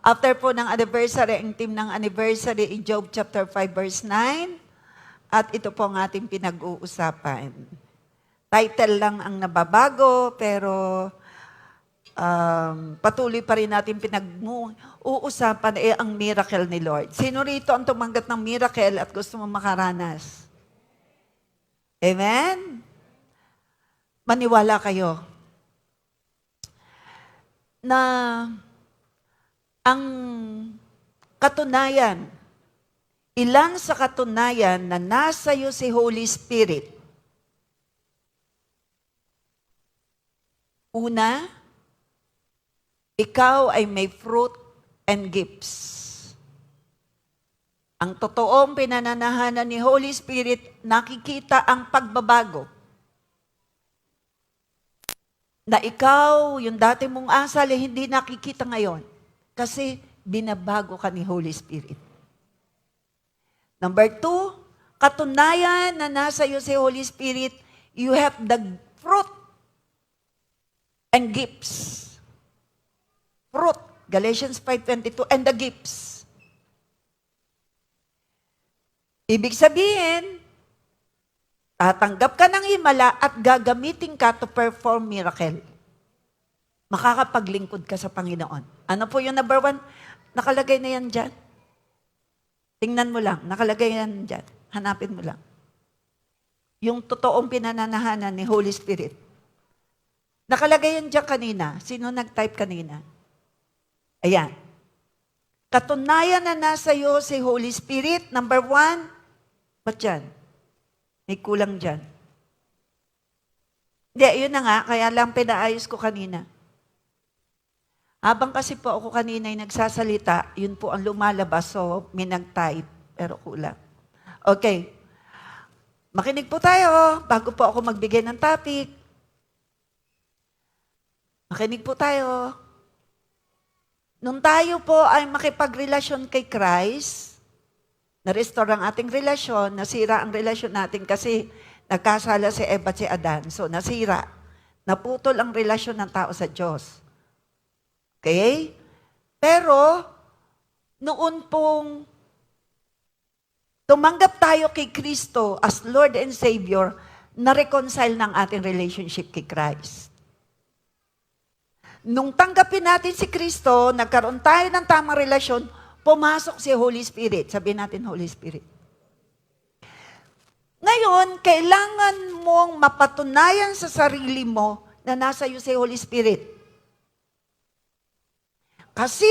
After po ng anniversary, ang team ng anniversary in Job chapter 5 verse 9. At ito po ang ating pinag-uusapan. Title lang ang nababago, pero patuloy pa rin natin pinag-uusapan ang miracle ni Lord. Sino rito ang tumanggap ng miracle at gusto mo makaranas? Amen? Maniwala kayo na ang katunayan, ilan sa katunayan na nasa iyo si Holy Spirit. Una, ikaw ay may fruit and gifts. Ang totoong pinananahanan ni Holy Spirit, nakikita ang pagbabago. Na ikaw, yung dati mong asal, hindi nakikita ngayon. Kasi binabago ka ni Holy Spirit. Number 2, katunayan na nasa iyo si Holy Spirit, you have the fruit and gifts. Fruit, Galatians 5:22, and the gifts. Ibig sabihin, tatanggap ka ng himala at gagamitin ka to perform miracle. Makakapaglingkod ka sa Panginoon. Ano po yung number 1? Nakalagay na yan dyan. Tingnan mo lang, nakalagay yan dyan. Hanapin mo lang. Yung totoong pinananahanan ni Holy Spirit. Nakalagay yan dyan kanina. Sino nag-type kanina? Ayan. Katunayan na nasa iyo si Holy Spirit. Number 1, ba't dyan? May kulang dyan. Hindi, yun na nga. Kaya lang pinaayos ko kanina. Habang kasi po ako kanina ay nagsasalita, yun po ang lumalabas. So, may nag-type. Pero kulang. Okay. Makinig po tayo bago po ako magbigay ng topic. Makinig po tayo. Nung tayo po ay makipagrelasyon kay Christ, na-restore ang ating relasyon, nasira ang relasyon natin kasi nagkasala si Eva at si Adan. So, nasira. Naputol ang relasyon ng tao sa Diyos. Okay? Pero, noon pong tumanggap tayo kay Kristo as Lord and Savior, na-reconcile ng ating relationship kay Christ. Nung tanggapin natin si Kristo, nagkaroon tayo ng tamang relasyon, pumasok si Holy Spirit. Sabihin natin, Holy Spirit. Ngayon, kailangan mong mapatunayan sa sarili mo na nasa iyo si Holy Spirit. Kasi,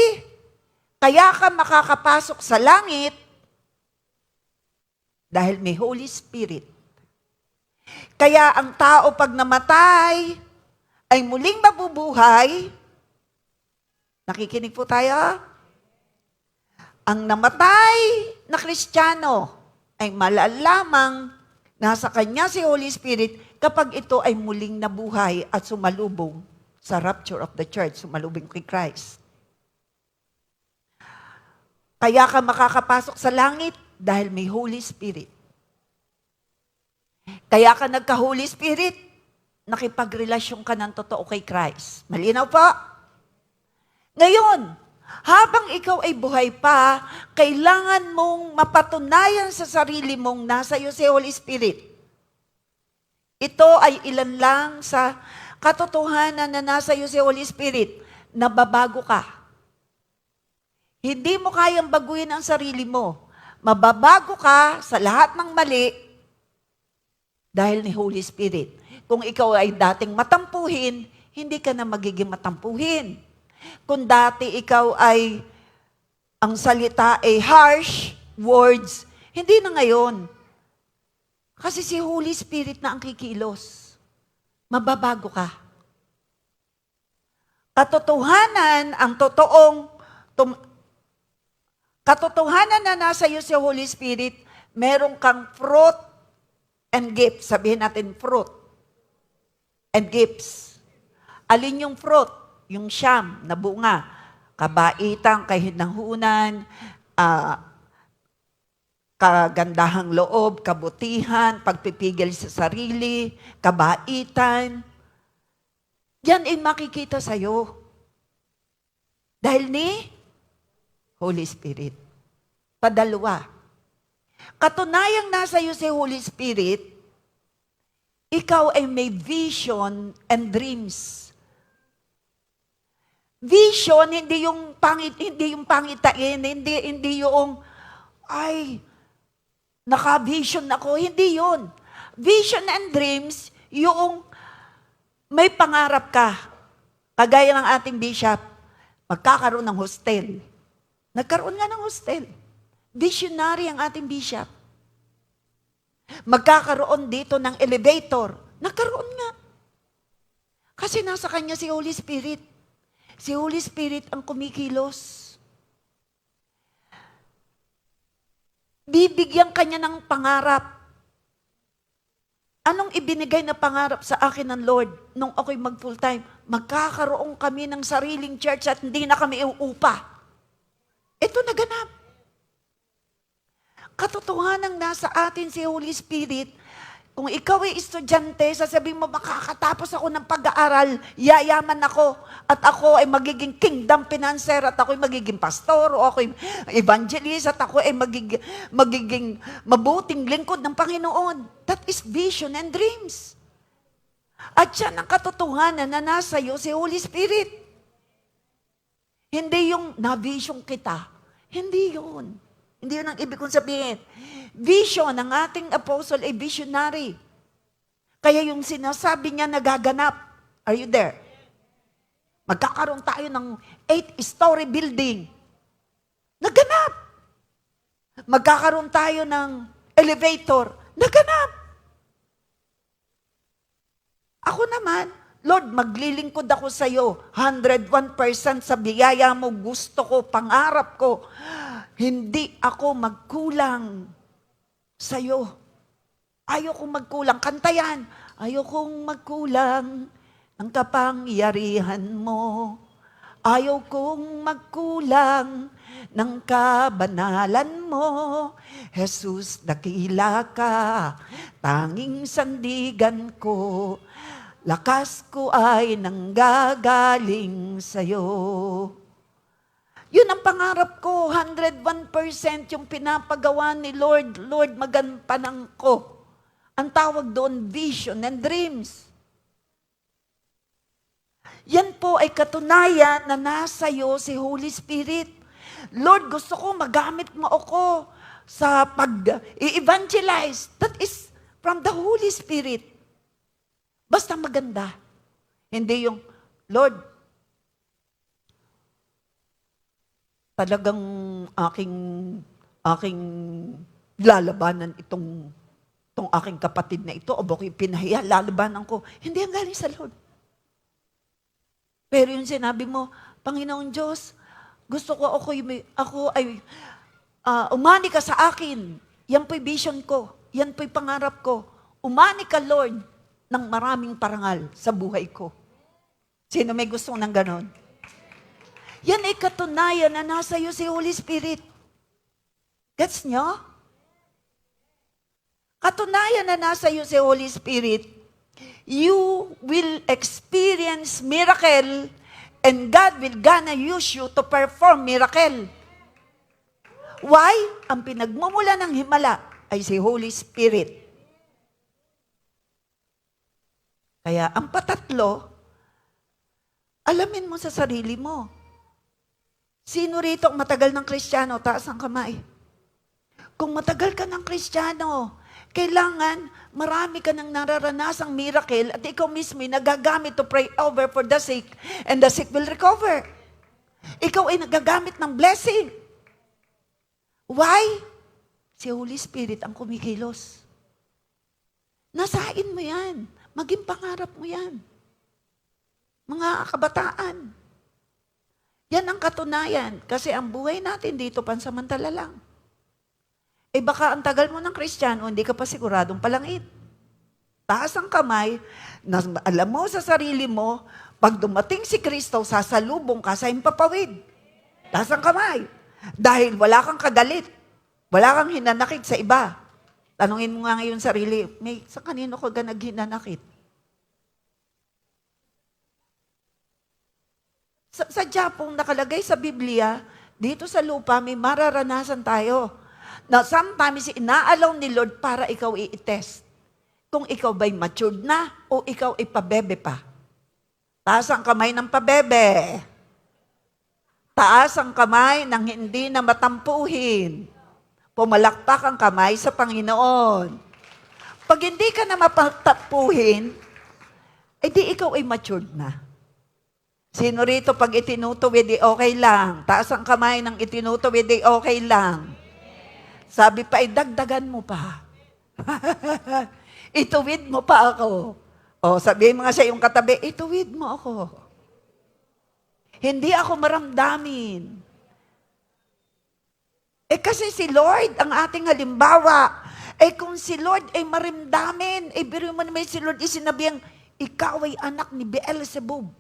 kaya ka makakapasok sa langit dahil may Holy Spirit. Kaya ang tao pag namatay ay muling mabubuhay. Nakikinig po tayo? Ang namatay na Kristiyano ay malalamang nasa kanya si Holy Spirit kapag ito ay muling nabuhay at sumalubong sa rapture of the church, sumalubong kay Christ. Kaya ka makakapasok sa langit dahil may Holy Spirit. Kaya ka nagka-Holy Spirit, nakipagrelasyon ka ng totoo kay Christ. Malinaw po? Ngayon, habang ikaw ay buhay pa, kailangan mong mapatunayan sa sarili mong nasa iyo si Holy Spirit. Ito ay ilan lang sa katotohanan na nasa iyo si Holy Spirit, nababago ka. Hindi mo kayang baguhin ang sarili mo. Mababago ka sa lahat ng mali dahil ni Holy Spirit. Kung ikaw ay dating matampuhin, hindi ka na magiging matampuhin. Kung dati ikaw ay ang salita ay harsh words, hindi na ngayon. Kasi si Holy Spirit na ang kikilos. Mababago ka. Katotohanan, ang katotohanan na nasa iyo si Holy Spirit, meron kang fruit and gifts. Sabihin natin fruit and gifts. Alin yung fruit? Yung siyam na bunga. Kabaitan, kahinanghunan, kagandahang loob, kabutihan, pagpipigil sa sarili, kabaitan. Yan ay makikita sa'yo. Dahil ni Holy Spirit. Padalawa. Katunayang nasa iyo si Holy Spirit, ikaw ay may vision and dreams. Vision, hindi yung pangitain, hindi yung, ay, naka-vision ako. Hindi yun. Vision and dreams, yung may pangarap ka. Kagaya ng ating bishop, magkakaroon ng hostel. Nagkaroon nga ng hostel. Visionary ang ating bishop. Magkakaroon dito ng elevator. Nagkaroon nga. Kasi nasa kanya si Holy Spirit. Si Holy Spirit ang kumikilos. Bibigyan kanya ng pangarap. Anong ibinigay na pangarap sa akin ng Lord nung ako'y mag-full time? Magkakaroon kami ng sariling church at hindi na kami uupa. Ito naganap. Katotohanan nasa atin si Holy Spirit. Kung ikaw ay estudyante, sasabihin mo, makakatapos ako ng pag-aaral, yayaman ako, at ako ay magiging kingdom financer, at ako ay magiging pastor, o ako ay evangelist, at ako ay magiging mabuting lingkod ng Panginoon. That is vision and dreams. At yan ang katotohanan na nasa iyo si Holy Spirit. Hindi yung na-vision kita. Hindi yun. Hindi yun ang ibig kong sabihin. Vision ng ating apostle ay visionary. Kaya yung sinasabi niya nagaganap. Are you there? Magkakaroon tayo ng 8-story building. Naganap. Magkakaroon tayo ng elevator. Naganap. Ako naman, Lord, maglilingkod ako sa iyo. 101% sa biyaya mo, gusto ko, pangarap ko. Hindi ako magkulang sa iyo. Ayokong magkulang. Kanta yan. Ayokong magkulang ng kapangyarihan mo. Ayokong magkulang ng kabanalan mo. Jesus, dakila ka, tanging sandigan ko. Lakas ko ay nanggagaling sa'yo. Yun ang pangarap ko, 101% yung pinapagawa ni Lord. Lord, maganpanan ko. Ang tawag doon, vision and dreams. Yan po ay katunayan na nasa iyo si Holy Spirit. Lord, gusto ko magamit mo ako sa pag-evangelize. That is from the Holy Spirit. Basta maganda. Hindi yung, Lord, talagang aking lalabanan itong aking kapatid na ito, o bakit pinahiya, lalabanan ko. Hindi ang galing sa Lord. Pero yung sinabi mo, Panginoon Diyos, gusto ko ako ay umani ka sa akin. Yan po'y vision ko. Yan po'y pangarap ko. Umani ka, Lord, ng maraming parangal sa buhay ko. Sino may gusto ng ganon? Yan ay katunayan na nasa iyo si Holy Spirit. Gets nyo? Katunayan na nasa iyo si Holy Spirit, you will experience miracle and God will gonna use you to perform miracle. Why? Ang pinagmumula ng himala ay si Holy Spirit. Kaya ang patatlo, alamin mo sa sarili mo. Sino rito ang matagal ng Kristiyano? Taas ang kamay. Kung matagal ka ng Kristiyano, kailangan marami ka nang nararanasang miracle at ikaw mismo ay nagagamit to pray over for the sick and the sick will recover. Ikaw ay nagagamit ng blessing. Why? Si Holy Spirit ang kumikilos. Nasain mo yan. Maging pangarap mo yan. Mga kabataan. Yan ang katunayan. Kasi ang buhay natin dito, pansamantala lang. Eh baka ang tagal mo ng Kristiyano, hindi ka pa siguradong palangit. Taas ang kamay, na alam mo sa sarili mo, pag dumating si Kristo, sasalubong ka sa impapawid. Taas ang kamay. Dahil wala kang kagalit. Wala kang hinanakit sa iba. Tanungin mo nga ngayon sarili, sa kanino ko naghinanakit? Sadya pong nakalagay sa Biblia dito sa lupa may mararanasan tayo na sometimes inaalaw ni Lord para ikaw i-test. Kung ikaw ba'y matured na o ikaw ay pabebe pa. Taas ang kamay ng pabebe. Taas ang kamay ng hindi na matampuhin. Pumalakpak ang kamay sa Panginoon. Pag hindi ka na mapatampuhin, di ikaw ay matured na. Sino rito pag itinutuwid, okay lang. Taas ang kamay ng itinutuwid, okay lang. Sabi pa, dagdagan mo pa. Ituwid mo pa ako. O, sabihin mo nga sa iyong katabi, ituwid mo ako. Hindi ako maramdamin. Kasi si Lord, ang ating halimbawa, kung si Lord ay maramdamin, biro mo naman si Lord isinabihang, ikaw ay anak ni Beelzebub.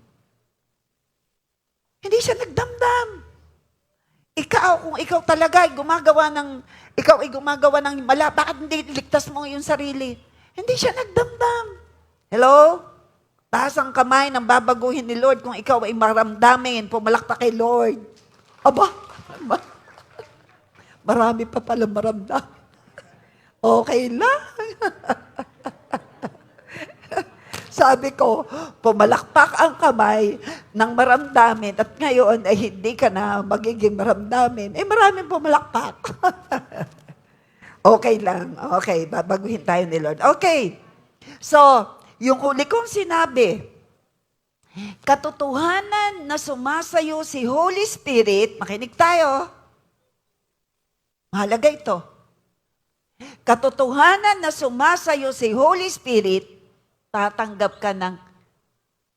Hindi siya nagdamdam. Kung ikaw talaga ay gumagawa ng himala, bakit hindi ligtas mo yung sarili? Hindi siya nagdamdam. Hello? Taas ang kamay ng babaguhin ni Lord kung ikaw ay maramdamin, pumalakpak kay Lord. Aba, marami pa pala maramdam. Okay lang. Sabi ko, pumalakpak ang kamay ng maramdamin at ngayon ay hindi ka na magiging maramdamin. Maraming pumalakpak. Okay lang. Okay, babaguhin tayo ni Lord. Okay. So, yung huli kong sinabi, katotohanan na sumasayo si Holy Spirit, makinig tayo. Mahalaga ito. Katotohanan na sumasayo si Holy Spirit, tatanggap ka ng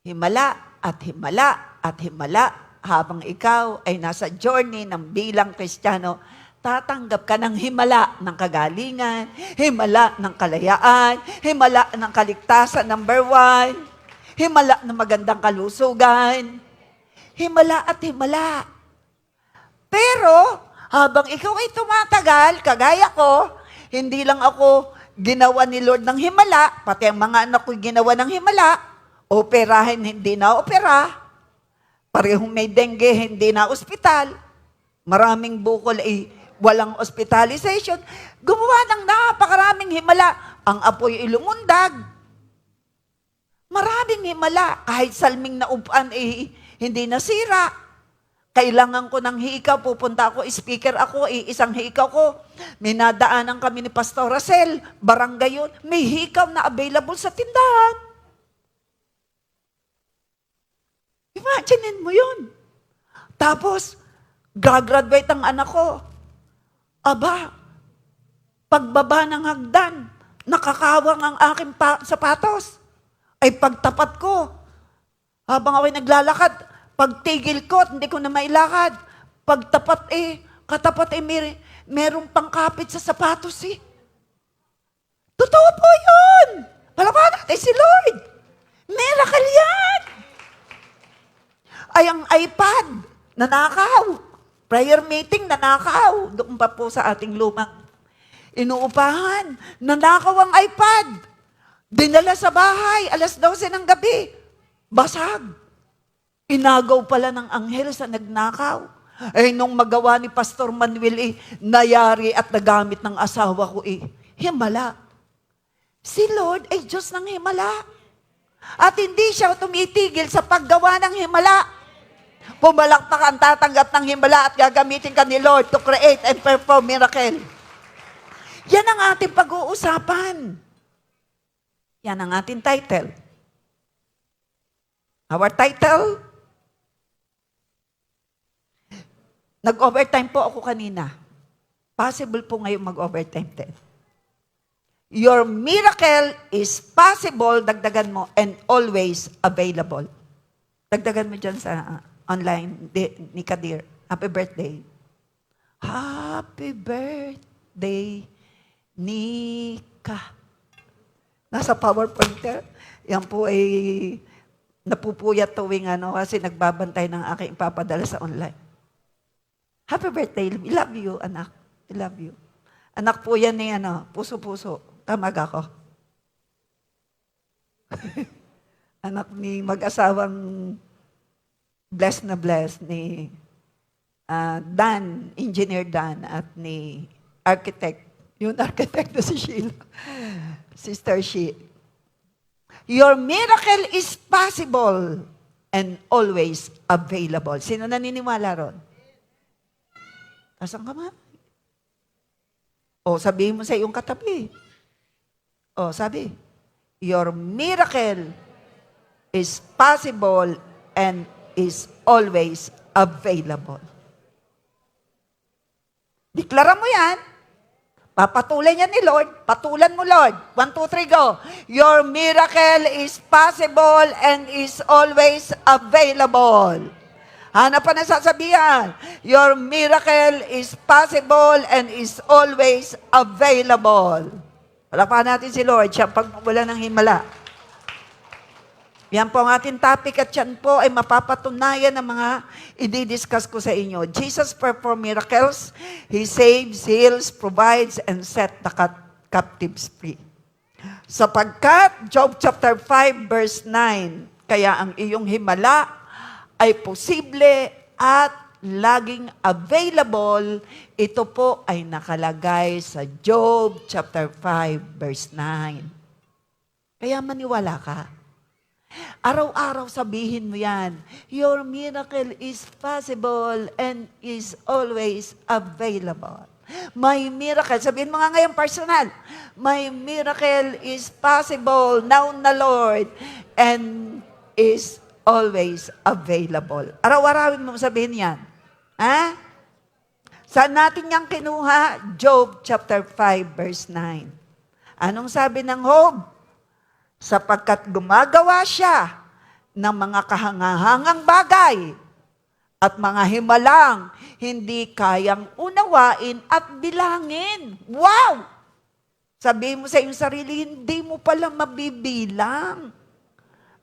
himala at himala at himala habang ikaw ay nasa journey ng bilang Kristiyano. Tatanggap ka ng himala ng kagalingan, himala ng kalayaan, himala ng kaligtasan, number 1, himala ng magandang kalusugan, himala at himala. Pero, habang ikaw ay tumatagal, kagaya ko, hindi lang ako ginawa ni Lord ng himala, pati ang mga anak ko ginawa ng himala, operahin, hindi na opera, parehong may dengue, hindi na ospital, maraming bukol walang hospitalization, gumawa ng napakaraming himala, ang apoy lumundag, maraming himala, kahit salming na upuan hindi nasira, kailangan ko ng hikaw, pupunta ako, speaker ako, isang hikaw ko. May nadaanan kami ni Pastor Racel, barangay yun, may hikaw na available sa tindahan. Imagine mo yun. Tapos, gagraduate ang anak ko. Aba, pagbaba ng hagdan, nakakawang ang aking sapatos. Pagtapat ko, habang ako'y naglalakad, pagtigil ko, hindi ko na mailakad. Pagtapat katapat merong pangkapit sa sapatos Totoo po yun. Palapakan natin si Lord. Miracle yan. Ang iPad, nanakaw. Prayer meeting, nanakaw. Doon pa po sa ating lumang inuupahan. Nanakaw ang iPad. Dinala sa bahay, 12:00 ng gabi. Basag. Inagaw pala ng anghel sa nagnakaw. Nung magawa ni Pastor Manuel, nayari at nagamit ng asawa ko himala. Si Lord ay Diyos ng himala. At hindi siya tumitigil sa paggawa ng himala. Pumalakpak ang tatanggap ng himala at gagamitin ka ni Lord to create and perform miracle. Yan ang ating pag-uusapan. Yan ang ating title. Our title, nag-overtime po ako kanina. Possible po ngayon mag-overtime din. Your miracle is possible, dagdagan mo, and always available. Dagdagan mo dyan sa online ni Kadir. Happy birthday. Happy birthday, Nika. Nasa PowerPoint. Yan po ay napupuyat tuwing kasi nagbabantay ng aking ipapadala sa online. Happy birthday. I love you, anak. I love you. Anak po yan ni puso-puso. Kamag ako. Anak ni mag-asawang blessed na blessed ni Dan, Engineer Dan, at ni architect, yung architect na si Sheila, Sister She. Your miracle is possible and always available. Sino naniniwala ron? Taas ang kamay. O, sabihin mo sa iyong katabi. O, sabi, your miracle is possible and is always available. Deklara mo yan. Papatulan yan ni Lord. Patulan mo, Lord. 1, 2, 3, go. Your miracle is possible and is always available. Hanap pa na sasabihan. Your miracle is possible and is always available. Palakpakan natin si Lord. Siya pagmumula ng himala. Yan po ang ating topic at yan po ay mapapatunayan ng mga i-discuss ko sa inyo. Jesus performed miracles. He saves, heals, provides, and set the captives free. Sapagkat, Job chapter 5 verse 9, kaya ang iyong himala ay posible at laging available. Ito po ay nakalagay sa Job chapter 5 verse 9. Kaya maniwala ka. Araw-araw sabihin mo yan. Your miracle is possible and is always available. My miracle, sabihin mo nga ngayon personal, my miracle is possible now na Lord and is always available. Araw-arawin mo sabihin yan. Ha? Saan natin niyang kinuha? Job chapter 5 verse 9. Anong sabi ng Job? Sapagkat gumagawa siya ng mga kahangahangang bagay at mga himalang hindi kayang unawain at bilangin. Wow! Sabihin mo sa iyong sarili, hindi mo pala mabibilang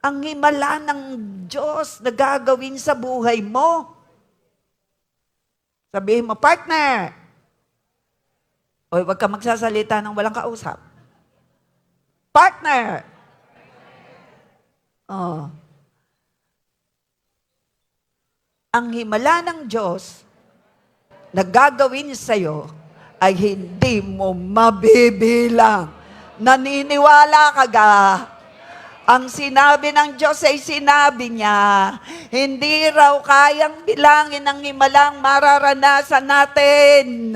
ang himala ng Diyos na gagawin sa buhay mo. Sabihin mo, partner, o huwag ka magsasalita ng walang kausap. Partner, oh. Ang himala ng Diyos na gagawin sa'yo ay hindi mo mabibilang. Naniniwala ka ga? Ang sinabi ng Diyos ay sinabi niya, hindi raw kayang bilangin ang himalang mararanasan natin.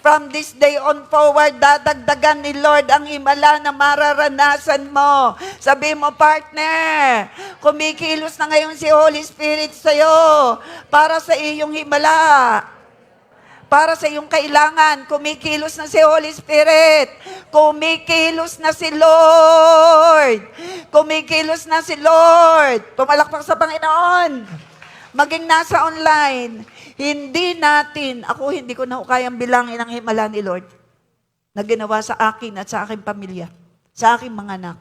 From this day on forward, dadagdagan ni Lord ang himala na mararanasan mo. Sabi mo, partner, kumikilos na ngayon si Holy Spirit sa'yo para sa iyong himala. Para sa iyong kailangan, kumikilos na si Holy Spirit. Kumikilos na si Lord. Kumikilos na si Lord. Pumalakpak sa Panginoon. Maging nasa online. Hindi ko na kayang bilangin ang himala ni Lord na ginawa sa akin at sa aking pamilya, sa aking mga anak.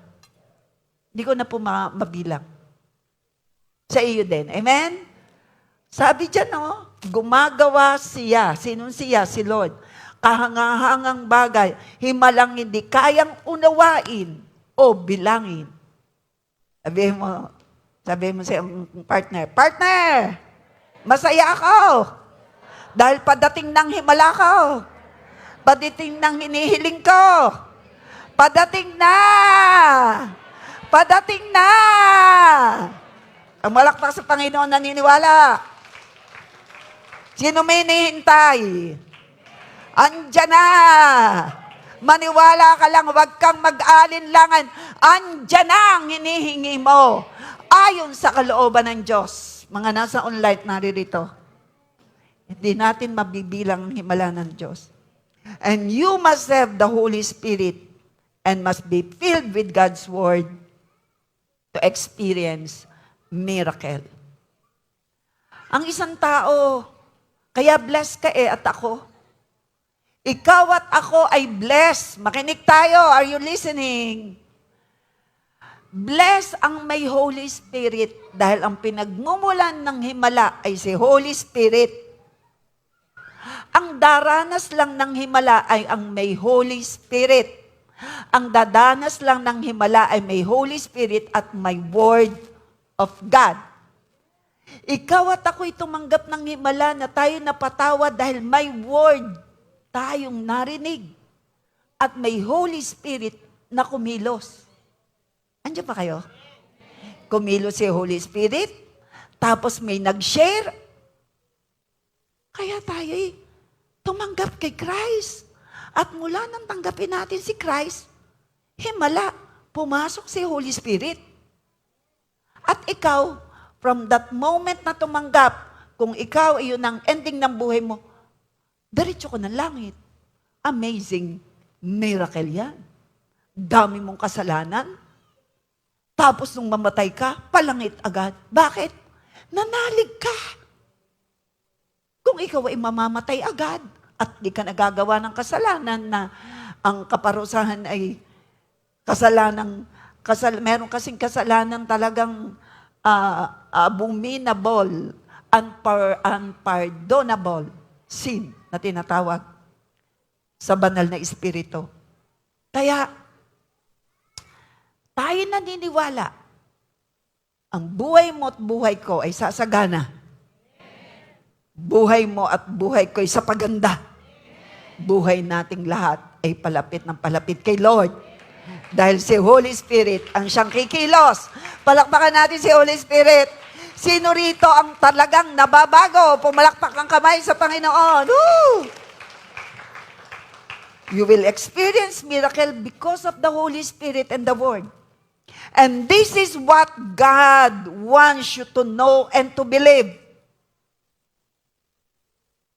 Hindi ko na po mabilang. Sa iyo din. Amen? Sabi dyan, gumagawa siya. Sinong siya? Si Lord. Kahangahangang bagay, himalang hindi kayang unawain o bilangin. Sabihin mo sa partner, partner, masaya ako. Dahil padating ng himala ko. Padating ng hinihiling ko. Padating na. Padating na. Ang malakpak sa Panginoon naniniwala. Sino may hinihintay? Andyan na. Maniwala ka lang, huwag kang mag-alinlangan. Andyan na ang hinihingi mo. Ayon sa kalooban ng Diyos. Mga nasa online naririto. Hindi natin mabibilang ang himala ng Diyos. And you must have the Holy Spirit and must be filled with God's Word to experience miracle. Ang isang tao, kaya blessed ka at ako. Ikaw at ako ay blessed. Makinig tayo. Are you listening? Blessed ang may Holy Spirit dahil ang pinagmumulan ng himala ay si Holy Spirit. Ang daranas lang ng himala ay ang may Holy Spirit. Ang dadanas lang ng himala ay may Holy Spirit at may Word of God. Ikaw at ako'y tumanggap ng himala na tayo napatawad dahil may word tayong narinig at may Holy Spirit na kumilos. Andiyan pa kayo? Kumilos si Holy Spirit, tapos may nag-share. Kaya tayo'y tumanggap kay Christ. At mula nang tanggapin natin si Christ, himala, pumasok si Holy Spirit. At ikaw, from that moment na tumanggap, kung ikaw iyon ang ending ng buhay mo, diretso ko ng langit. Amazing miracle yan. Dami mong kasalanan. Tapos nung mamatay ka, palangit agad. Bakit? Nanalig ka. Kung ikaw ay mamamatay agad at di ka nagagawa ng kasalanan na ang kaparusahan ay meron kasing kasalanan talagang abominable, unpardonable sin na tinatawag sa banal na espiritu. Kaya, tayo naniniwala, ang buhay mo at buhay ko ay sasagana. Buhay mo at buhay ko ay sa paganda. Buhay nating lahat ay palapit ng palapit kay Lord. Dahil si Holy Spirit ang siyang kikilos. Palakpakan natin si Holy Spirit. Sino rito ang talagang nababago? Pumalakpak ang kamay sa Panginoon. Woo! You will experience miracle because of the Holy Spirit and the Word. And this is what God wants you to know and to believe.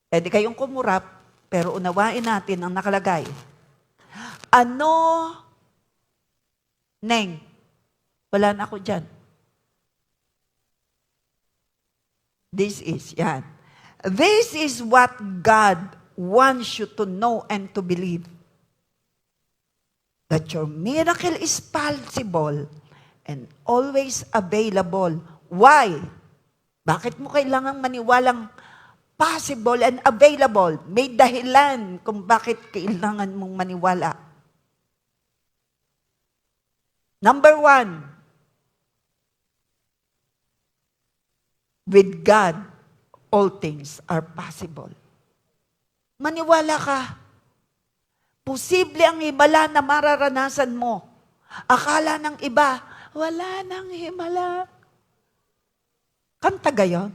Pwede kayong kumurap, pero unawain natin ang nakalagay. Ano, Neng? Wala na ako dyan. This is, yan. This is what God wants you to know and to believe. That your miracle is possible and always available. Why? Bakit mo kailangang maniwalang possible and available? May dahilan kung bakit kailangan mong maniwala. Number 1, with God, all things are possible. Maniwala ka. Posible ang himala na mararanasan mo. Akala ng iba, wala nang himala. Kanta gayon.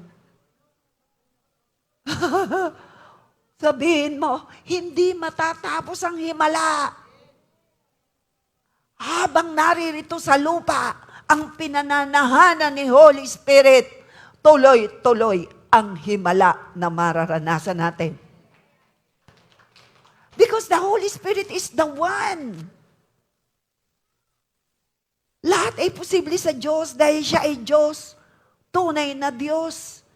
Sabihin mo, hindi matatapos ang himala. Habang naririto sa lupa, ang pinananahanan ni Holy Spirit, tuloy-tuloy ang himala na mararanasan natin. Because the Holy Spirit is the one. Lahat ay posible sa Diyos dahil siya ay Diyos. Tunay na Diyos.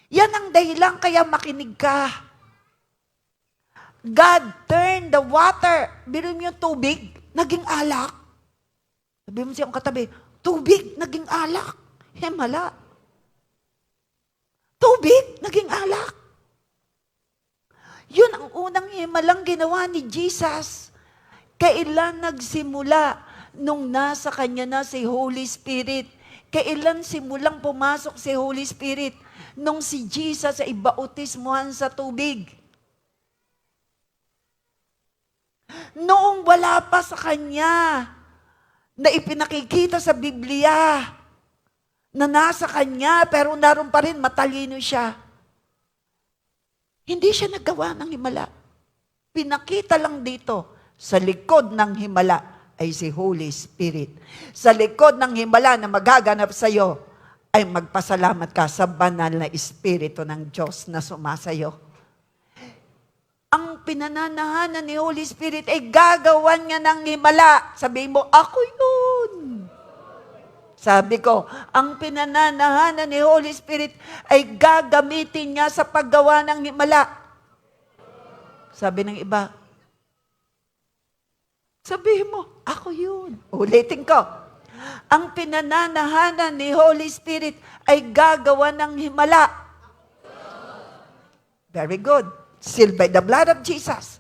Yan ang dahilan kaya makinig ka. God turned the water. Biro mo yung tubig, naging alak. Sabi mo siyang katabi, tubig, naging alak. Himala. Tubig, naging alak. Yun ang unang himalang ginawa ni Jesus. Kailan nagsimula nung nasa kanya na si Holy Spirit? Kailan simulang pumasok si Holy Spirit? Nung si Jesus ay bautismuhan sa tubig. Noong wala pa sa kanya, na ipinakikita sa Biblia, na nasa kanya, pero naroon pa rin, matalino siya. Hindi siya naggawa ng himala. Pinakita lang dito, sa likod ng himala ay si Holy Spirit. Sa likod ng himala na magaganap sa iyo, ay magpasalamat ka sa banal na Espiritu ng Diyos na sumasayo. Ang pinananahanan ni Holy Spirit ay gagawan niya ng himala. Sabihin mo, ako yun. Sabi ko, ang pinananahanan ni Holy Spirit ay gagamitin niya sa paggawa ng himala. Sabi ng iba, sabihin mo, ako yun. Ulitin ko. Ang pinananahanan ni Holy Spirit ay gagawa ng himala. Very good. Sealed by the blood of Jesus.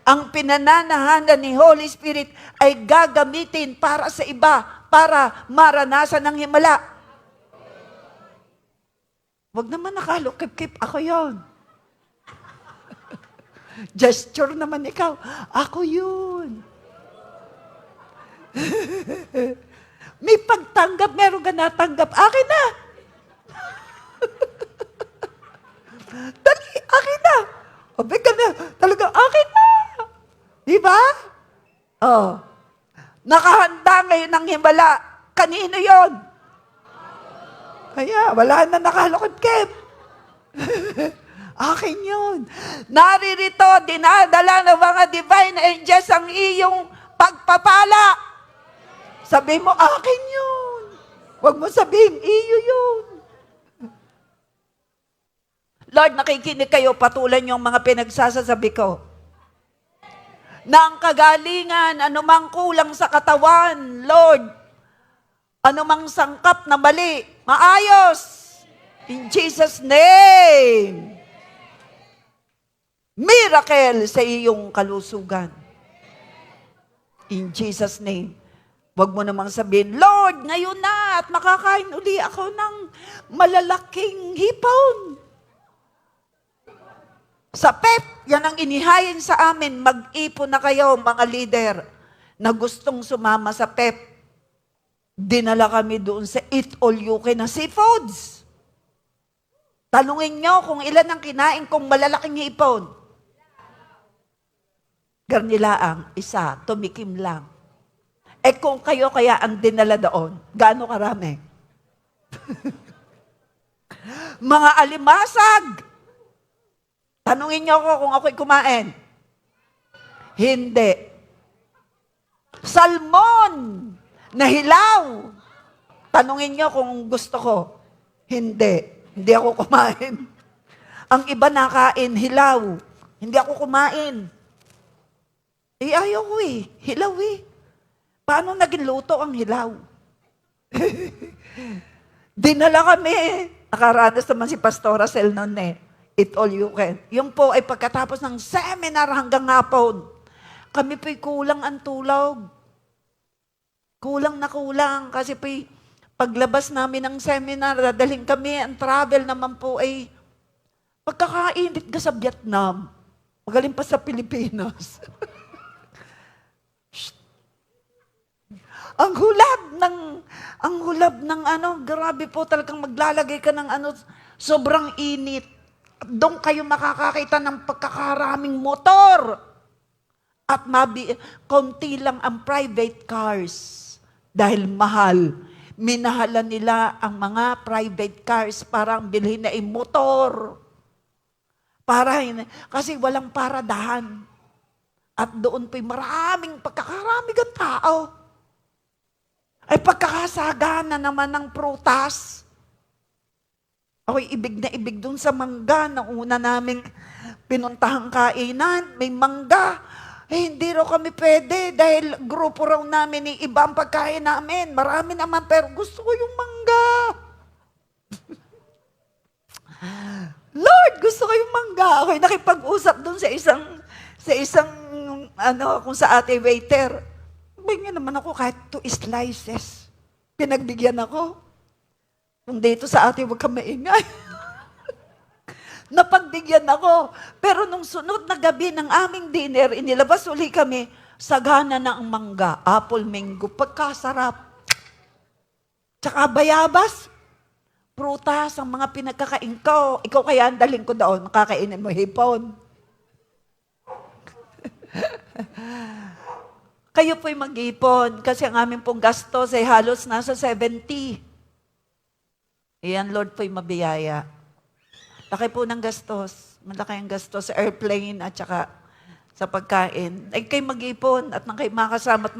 Ang pinananahanan ni Holy Spirit ay gagamitin para sa iba, para maranasan ng himala. Wag naman nakalukip-kip, ako yon. Gesture naman ikaw, ako yun. May pagtanggap, meron ka natanggap, akin na. Dali, akin na. O, ka na, talaga, akin na. Di ba? Oh. Nakahanda ngayon ng himala. Kanino yon? Kaya, wala na nakalukip-kip. Akin yun. Naririto, dinadala ng mga divine angels ang iyong pagpapala. Sabi mo, akin yun. Huwag mo sabihin, iyo yun. Lord, nakikinig kayo, patulan yung mga pinagsasasabi ko. Na ang kagalingan, anumang kulang sa katawan, Lord, anumang sangkap na mali, maayos. In Jesus' name. Miracle sa iyong kalusugan. In Jesus' name. Huwag mo namang sabihin, Lord, ngayon na at makakain uli ako ng malalaking hipon. Sa PEP, yan ang inihayin sa amin. Mag-ipon na kayo, mga leader, na gustong sumama sa PEP. Dinala kami doon sa Eat All You Can na seafoods. Tanungin nyo kung ilan ang kinain kong malalaking hipon. Garnilaang, isa, tumikim lang. Eh kung kayo kaya ang dinala doon, gaano karami? Mga alimasag. Tanungin niyo ako kung ako'y kumain. Hindi. Salmon na hilaw. Tanungin niyo kung gusto ko. Hindi. Hindi ako kumain. Ang iba nakain, hilaw. Hindi ako kumain. Ayaw ko eh. Hilaw eh. Paano naging luto ang hilaw? Dinala kami eh. Nakaranas naman si Pastora Sel noon eh. Eat all you can. Yung po ay pagkatapos ng seminar hanggang hapon. Kami po'y kulang ang tulog. Kulang na kulang. Kasi po'y paglabas namin ng seminar, dadaling kami, ang travel naman po ay pagkakainit ka sa Vietnam. Magaling pa sa Pilipinas. Ang hulab ng grabe po talagang maglalagay ka ng sobrang init. Doon kayo makakakita ng pagkakaraming motor. At konti lang ang private cars. Dahil mahal. Minahalan nila ang mga private cars para bilhin na motor. Kasi walang paradahan. At doon po'y maraming pagkakaraming ang tao. Ay pagkakasagana naman ng prutas. Ako'y ibig na ibig dun sa mangga na una naming pinuntahang kainan. May mangga. Eh, hindi raw kami pwede dahil grupo raw namin ni iba ang pagkain namin. Marami naman pero gusto ko yung mangga. Lord, gusto ko yung mangga. Ako'y nakipag-usap dun sa isang kung sa ate waiter. Bigyan naman ako kahit 2 slices. Pinagbigyan ako. Kung dito sa ate, huwag ka maingay. Napagbigyan ako. Pero nung sunod na gabi ng aming dinner, inilabas uli kami, sagana na ang mangga, apple mango, pagkasarap. Tsaka bayabas, prutas, ang mga pinagkakain ko. Ikaw kaya ang daling ko doon, makakainin mo hipon. Kayo po'y mag-ipon kasi ang aming pong gastos ay halos nasa 70. Iyan, Lord po'y mabiyaya. Laki po ng gastos. Malaki ang gastos sa airplane at saka sa pagkain. Ay kayo mag-ipon at nang kayo makasama at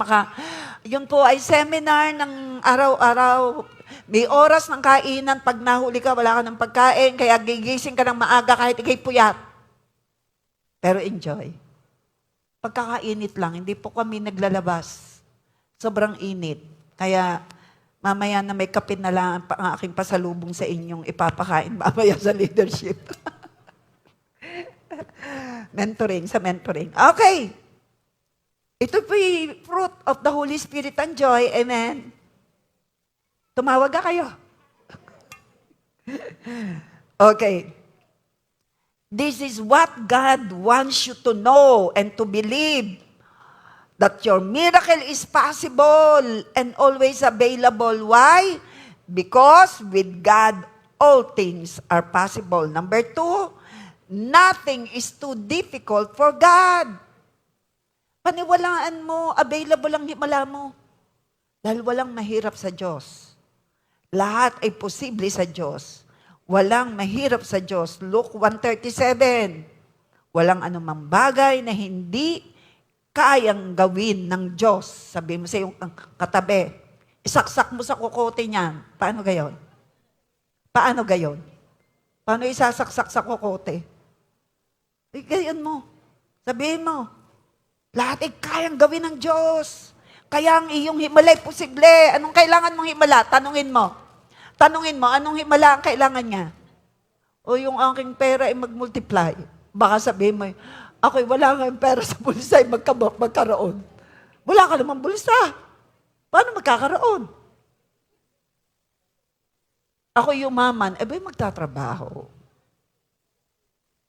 yun po ay seminar ng araw-araw. May oras ng kainan. Pag nahuli ka, wala ka ng pagkain. Kaya gigising ka ng maaga kahit ikay puyat. Pero enjoy. Pagkakainit lang, hindi po kami naglalabas. Sobrang init. Kaya mamaya na may kape na lang ang aking pasalubong sa inyong ipapakain mamaya sa leadership. Mentoring. Okay. Ito po'y fruit of the Holy Spirit and joy. Amen. Tumawag ka kayo. Okay. This is what God wants you to know and to believe. That your miracle is possible and always available. Why? Because with God, all things are possible. Number 2, nothing is too difficult for God. Paniwalaan mo, available ang himala mo. Dahil walang mahirap sa Diyos. Lahat ay posible sa Diyos. Walang mahirap sa Diyos. Luke 1:37. Walang anumang bagay na hindi kayang gawin ng Diyos. Sabi mo sa iyong katabi, isaksak mo sa kukote niyan. Paano gayon? Paano gayon? Paano isasaksak sa kukote? Gayon mo. Sabihin mo, lahat ay kayang gawin ng Diyos. Kaya ang iyong himala ay posible. Anong kailangan mong himala? Tanungin mo. Tanungin mo, anong himala ang kailangan niya? O yung aking pera ay mag-multiply. Baka sabihin mo, ako'y wala nga yung pera sa bulsa ay magkaroon. Wala ka naman bulsa. Paano magkakaroon? Ako yumaman, ba'y magtatrabaho.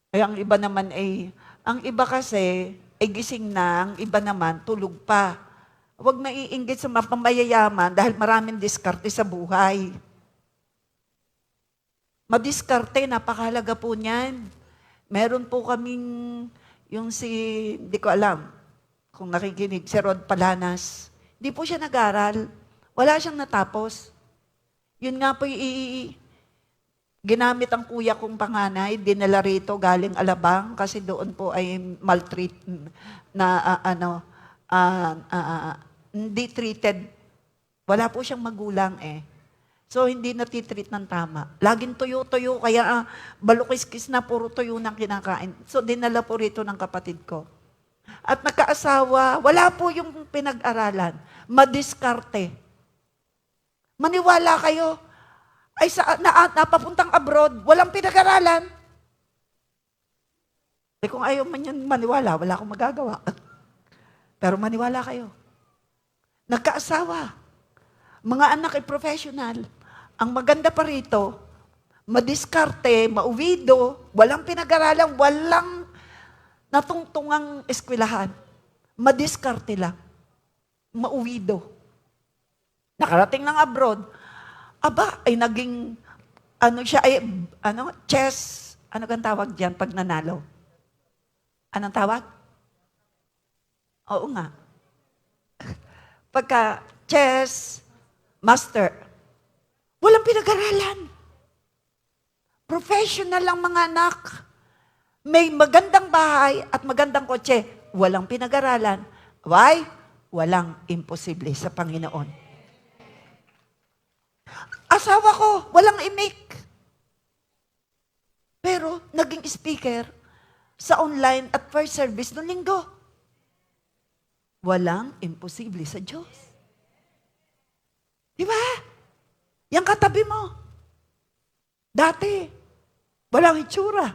Ay ang iba naman ang iba kasi ay gising na, ang iba naman tulog pa. Huwag maiinggit sa mapamayayaman dahil maraming diskarte sa buhay. Madiskarte, napakahalaga po niyan. Meron po kaming, hindi ko alam kung nakikinig, si Rod Palanas. Hindi po siya nag-aral. Wala siyang natapos. Yun nga po ginamit ang kuya kong panganay, dinala rito galing Alabang kasi doon po ay maltreat na hindi treated. Wala po siyang magulang So, hindi natitreat ng tama. Laging tuyo-tuyo, kaya balukis-kis na puro tuyo nang kinakain. So, dinala po rito ng kapatid ko. At nagkaasawa, wala po yung pinag-aralan. Madiskarte. Maniwala kayo, ay napapuntang abroad, walang pinag-aralan. Kung ayaw man yan maniwala, wala akong magagawa. Pero maniwala kayo. Nagkaasawa. Mga anak ay professional. Ang maganda pa rito, madiskarte, mauwido, walang pinag-aralan, walang natungtungang eskwelahan. Madiskarte lang. Mauwido. Nakarating ng abroad. Aba, ay naging, chess, ano kang tawag diyan pag nanalo? Anong tawag? Oo nga. Pagka chess, master, walang pinag-aralan. Professional ang mga anak. May magandang bahay at magandang kotse. Walang pinag-aralan. Why? Walang imposible sa Panginoon. Asawa ko, walang imik. Pero naging speaker sa online at first service noong linggo. Walang imposible sa Diyos. Di ba? Yang katabi mo. Dati, walang itsura.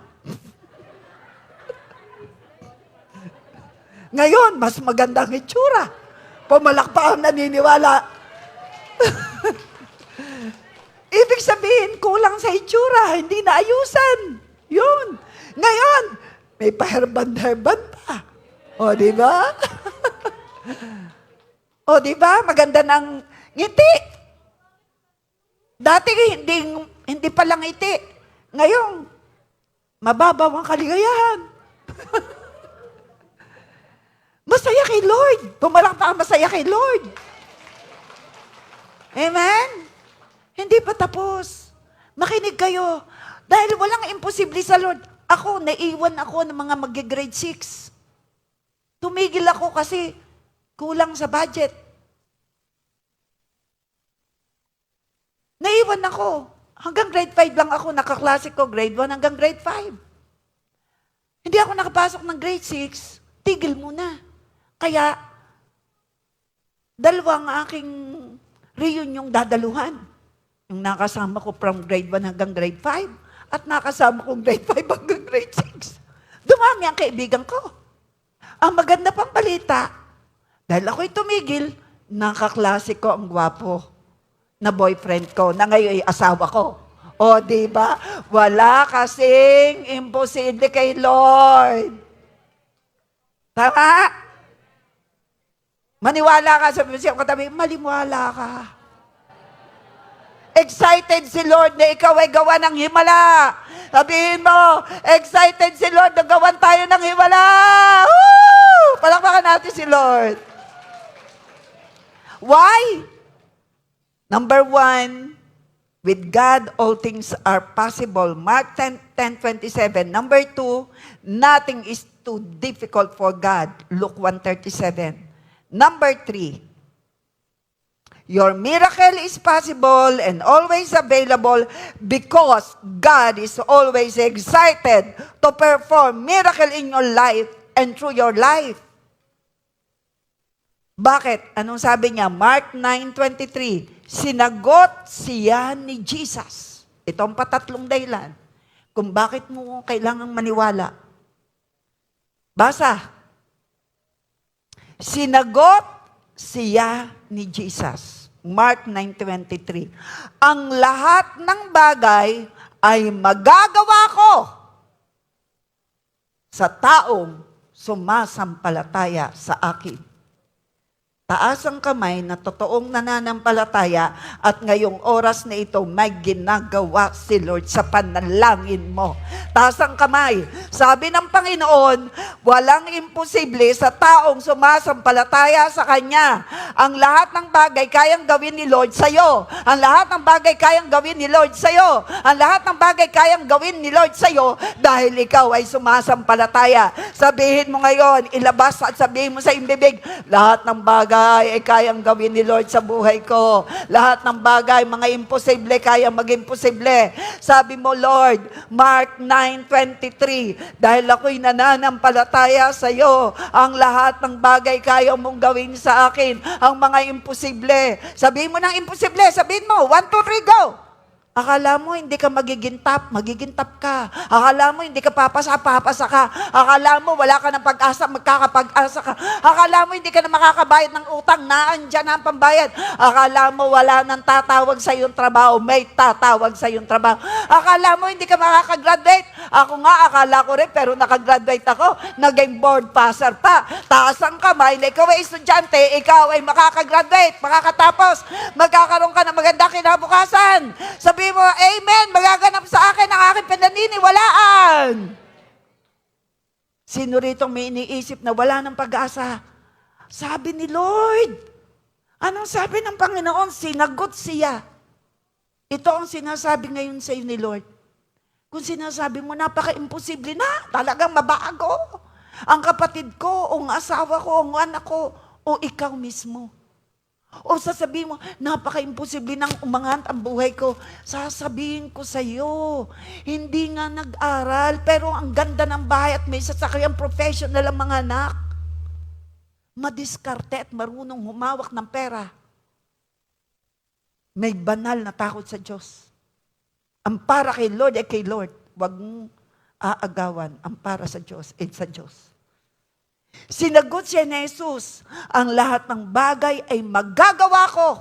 Ngayon, mas magandang itsura. Pumalak pa ang naniniwala. Ibig sabihin, kulang sa itsura, hindi naayusan. Yun. Ngayon, may paherban-herban pa. O, di ba? O, di ba? Maganda ng ngiti. Dati hindi pa lang ngiti. Ngayon, mababaw ang kaligayahan. Masaya kay Lord. Pumalak pa ang masaya kay Lord. Amen? Hindi pa tapos. Makinig kayo. Dahil walang imposible sa Lord. Ako, naiwan ako ng mga mag-grade 6. Tumigil ako kasi kulang sa budget. Naiwan ako. Hanggang grade 5 lang ako. Nakaklase ko grade 1 hanggang grade 5. Hindi ako nakapasok ng grade 6. Tigil muna. Kaya, dalawang aking reunion dadaluhan. Yung nakasama ko from grade 1 hanggang grade 5 at nakasama kong grade 5 hanggang grade 6. Dumami ang kaibigan ko. Ang maganda pang balita, dahil ako'y tumigil, nakaklase ko ang gwapo na boyfriend ko, na ngayon ay asawa ko. O O, di ba? Wala kasing imposible kay Lord. Tama? Maniwala ka, sabi mo siya katabi, maliwala ka. Excited si Lord na ikaw ay gawa ng himala. Sabihin mo, excited si Lord na gawan tayo ng himala. Woo! Palakpakan natin si Lord. Why? Number 1, with God, all things are possible. Mark 10:27. Number 2, nothing is too difficult for God. Luke 1:37. Number 3, your miracle is possible and always available because God is always excited to perform miracle in your life and through your life. Bakit? Anong sabi niya? Mark 9:23. Sinagot siya ni Jesus. Ito ang patatlong dahilan kung bakit mo kailangang maniwala. Basa. Sinagot siya ni Jesus. Mark 9:23. Ang lahat ng bagay ay magagawa ko sa taong sumasampalataya sa akin. Taas ang kamay na totoong nananampalataya at ngayong oras na ito may ginagawa si Lord sa panalangin mo. Taas ang kamay. Sabi ng Panginoon, walang imposible sa taong sumasampalataya sa Kanya. Ang lahat ng bagay kayang gawin ni Lord sa'yo. Ang lahat ng bagay kayang gawin ni Lord sa'yo. Ang lahat ng bagay kayang gawin ni Lord sa'yo dahil ikaw ay sumasampalataya. Sabihin mo ngayon, ilabas at sabihin mo sa imbibig, lahat ng bagay ay kayang gawin ni Lord sa buhay ko. Lahat ng bagay, mga imposible, kayang mag-imposible. Sabi mo, Lord, Mark 9:23, dahil ako'y nananampalataya sa iyo, ang lahat ng bagay kayang mong gawin sa akin, ang mga imposible. Sabihin mo ng imposible, sabihin mo, 1, 2, 3, go! Akala mo hindi ka magiging top ka. Akala mo hindi ka papasa ka. Akala mo wala ka ng pag-asa, magkakapag-asa ka. Akala mo hindi ka na makakabayad ng utang, naandyan na ang pambayad. Akala mo wala nang tatawag sa iyong trabaho, may tatawag sa iyong trabaho. Akala mo hindi ka makakagraduate. Ako nga, akala ko rin, pero nakagraduate ako. Naging board passer pa. Taas ang kamay na ikaw ay estudyante, ikaw ay makakagraduate, makakatapos, magkakaroon ka ng magandang kinabukasan. Sabi mo, amen, magaganap sa akin ang aking pinaniniwalaan. Sino rito may iniisip na wala ng pag-asa? Sabi ni Lord. Anong sabi ng Panginoon? Sinagot siya. Ito ang sinasabi ngayon sa iyo ni Lord. Kung sinasabi mo, napaka-imposible na, talagang mabago. Ang kapatid ko, o ang asawa ko, o ang anak ko, o ikaw mismo. O sasabihin mo, napaka-imposible nang umangat ang buhay ko. Sasabihin ko sa iyo, hindi nga nag-aral, pero ang ganda ng bahay at may sasakyang professional ang mga anak. Madiskarte at marunong humawak ng pera. May banal na takot sa Diyos. Ang para kay Lord ay kay Lord. Huwag mong aagawan. Ang para sa Diyos ay sa Diyos. Sinagot siya ni Jesus, ang lahat ng bagay ay magagawa ko.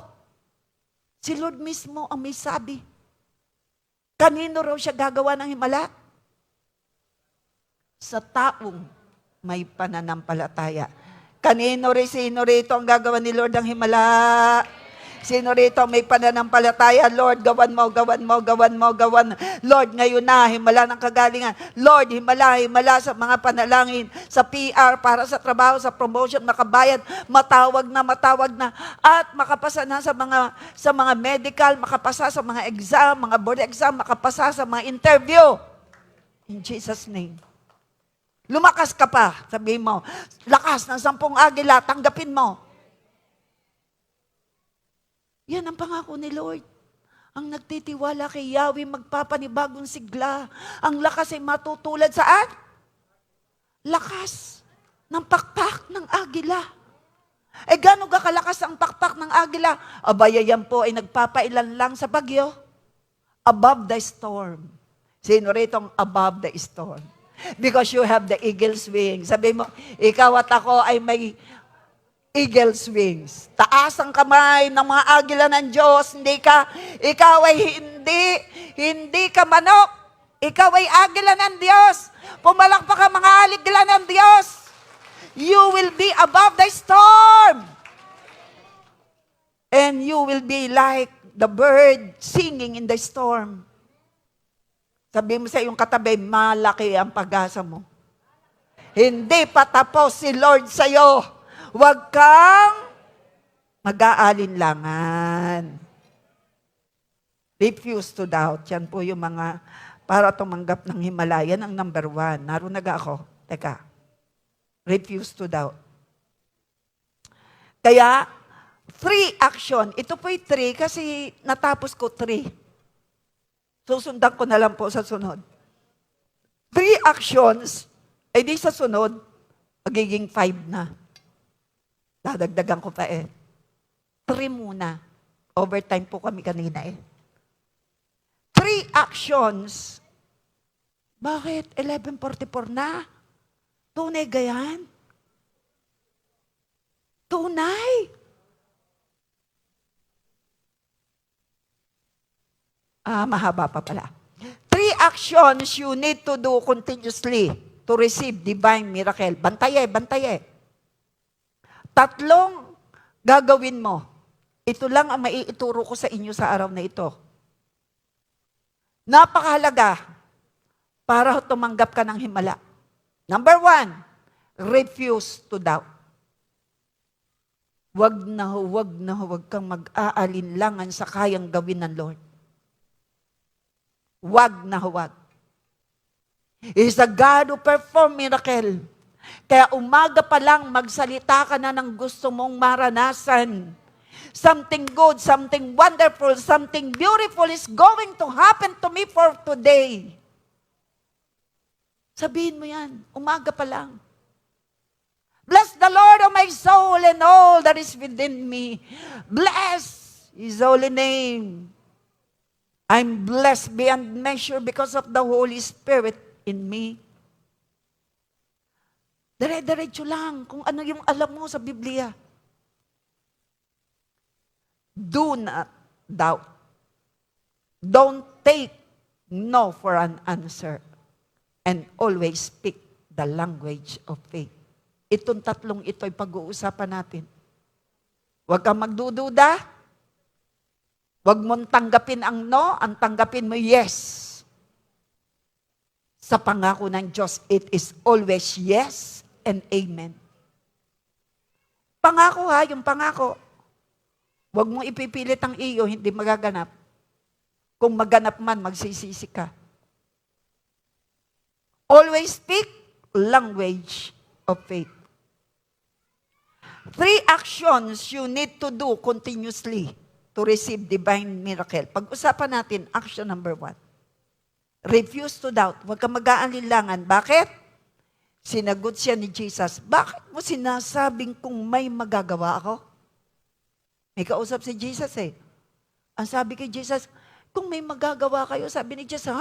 Si Lord mismo ang may sabi. Kanino raw siya gagawa ng himala? Sa taong may pananampalataya. Kanino rin, sino rito ang gagawa ni Lord ng himala? Sino rito may pananampalataya? Lord, gawan mo. Lord, ngayon na, himala ng kagalingan. Lord, himala sa mga panalangin, sa PR, para sa trabaho, sa promotion, makabayad, matawag na, at makapasa na sa mga medical, makapasa sa mga exam, mga board exam, makapasa sa mga interview. In Jesus' name. Lumakas ka pa, sabihin mo, lakas ng 10 agila, tanggapin mo. Yan ang pangako ni Lord. Ang nagtitiwala kay Yahweh magpapanibagong sigla. Ang lakas ay matutulad saan? Lakas ng pakpak ng agila. Eh gano'n kakalakas ang pakpak ng agila? Abaya yan po ay nagpapailan lang sa bagyo. Above the storm. Sino rito above the storm? Because you have the eagle's wing. Sabi mo, ikaw at ako ay may eagle's wings. Taas ang kamay ng mga agila ng Diyos. Ikaw ay hindi ka manok. Ikaw ay agila ng Diyos. Pumalakpak ka mga agila ng Diyos. You will be above the storm. And you will be like the bird singing in the storm. Sabi mo sa iyong katabi, malaki ang pag-asa mo. Hindi pa tapos si Lord sa'yo. Huwag kang mag-aalinlangan. Refuse to doubt. Yan po yung mga para tumanggap ng Himalayan ang number 1. Narunag ako. Teka. Refuse to doubt. Kaya, 3 action. Ito po'y 3 kasi natapos ko 3. Susundan ko na lang po sa sunod. 3 actions, ay di sa sunod, magiging 5 na. Dadagdagan ko pa 3 muna. Overtime po kami kanina 3 actions. Bakit? 11:44 na? Tunay gayan? Tunay? Mahaba pa pala. 3 actions you need to do continuously to receive divine miracle. Bantaye. 3 gagawin mo. Ito lang ang maiituro ko sa inyo sa araw na ito. Napakahalaga para tumanggap ka ng himala. Number 1, refuse to doubt. Huwag kang mag-aalinlangan sa kayang gawin ng Lord. Huwag. He is a God who perform miracle. Kaya umaga pa lang, magsalita ka na ng gusto mong maranasan. Something good, something wonderful, something beautiful is going to happen to me for today. Sabihin mo yan, umaga pa lang. Bless the Lord, O my soul, and all that is within me. Bless His holy name. I'm blessed beyond measure because of the Holy Spirit in me. Dire-diretso lang kung ano yung alam mo sa Biblia. Do not doubt. Don't take no for an answer. And always speak the language of faith. Itong 3 ito ay pag-uusapan natin. Huwag kang magdududa. Huwag mong tanggapin ang no, ang tanggapin mo yes. Sa pangako ng Diyos, it is always yes and amen. Pangako yung pangako. Huwag mong ipipilit ang iyo, hindi magaganap. Kung maganap man, magsisisi ka. Always speak language of faith. 3 actions you need to do continuously to receive divine miracle. Pag-usapan natin, action number 1. Refuse to doubt. Huwag kang mag-aalinlangan. Bakit? Sinagot siya ni Jesus, bakit mo sinasabing kung may magagawa ako? May kausap si Jesus Ang sabi kay Jesus, kung may magagawa kayo, sabi ni Jesus,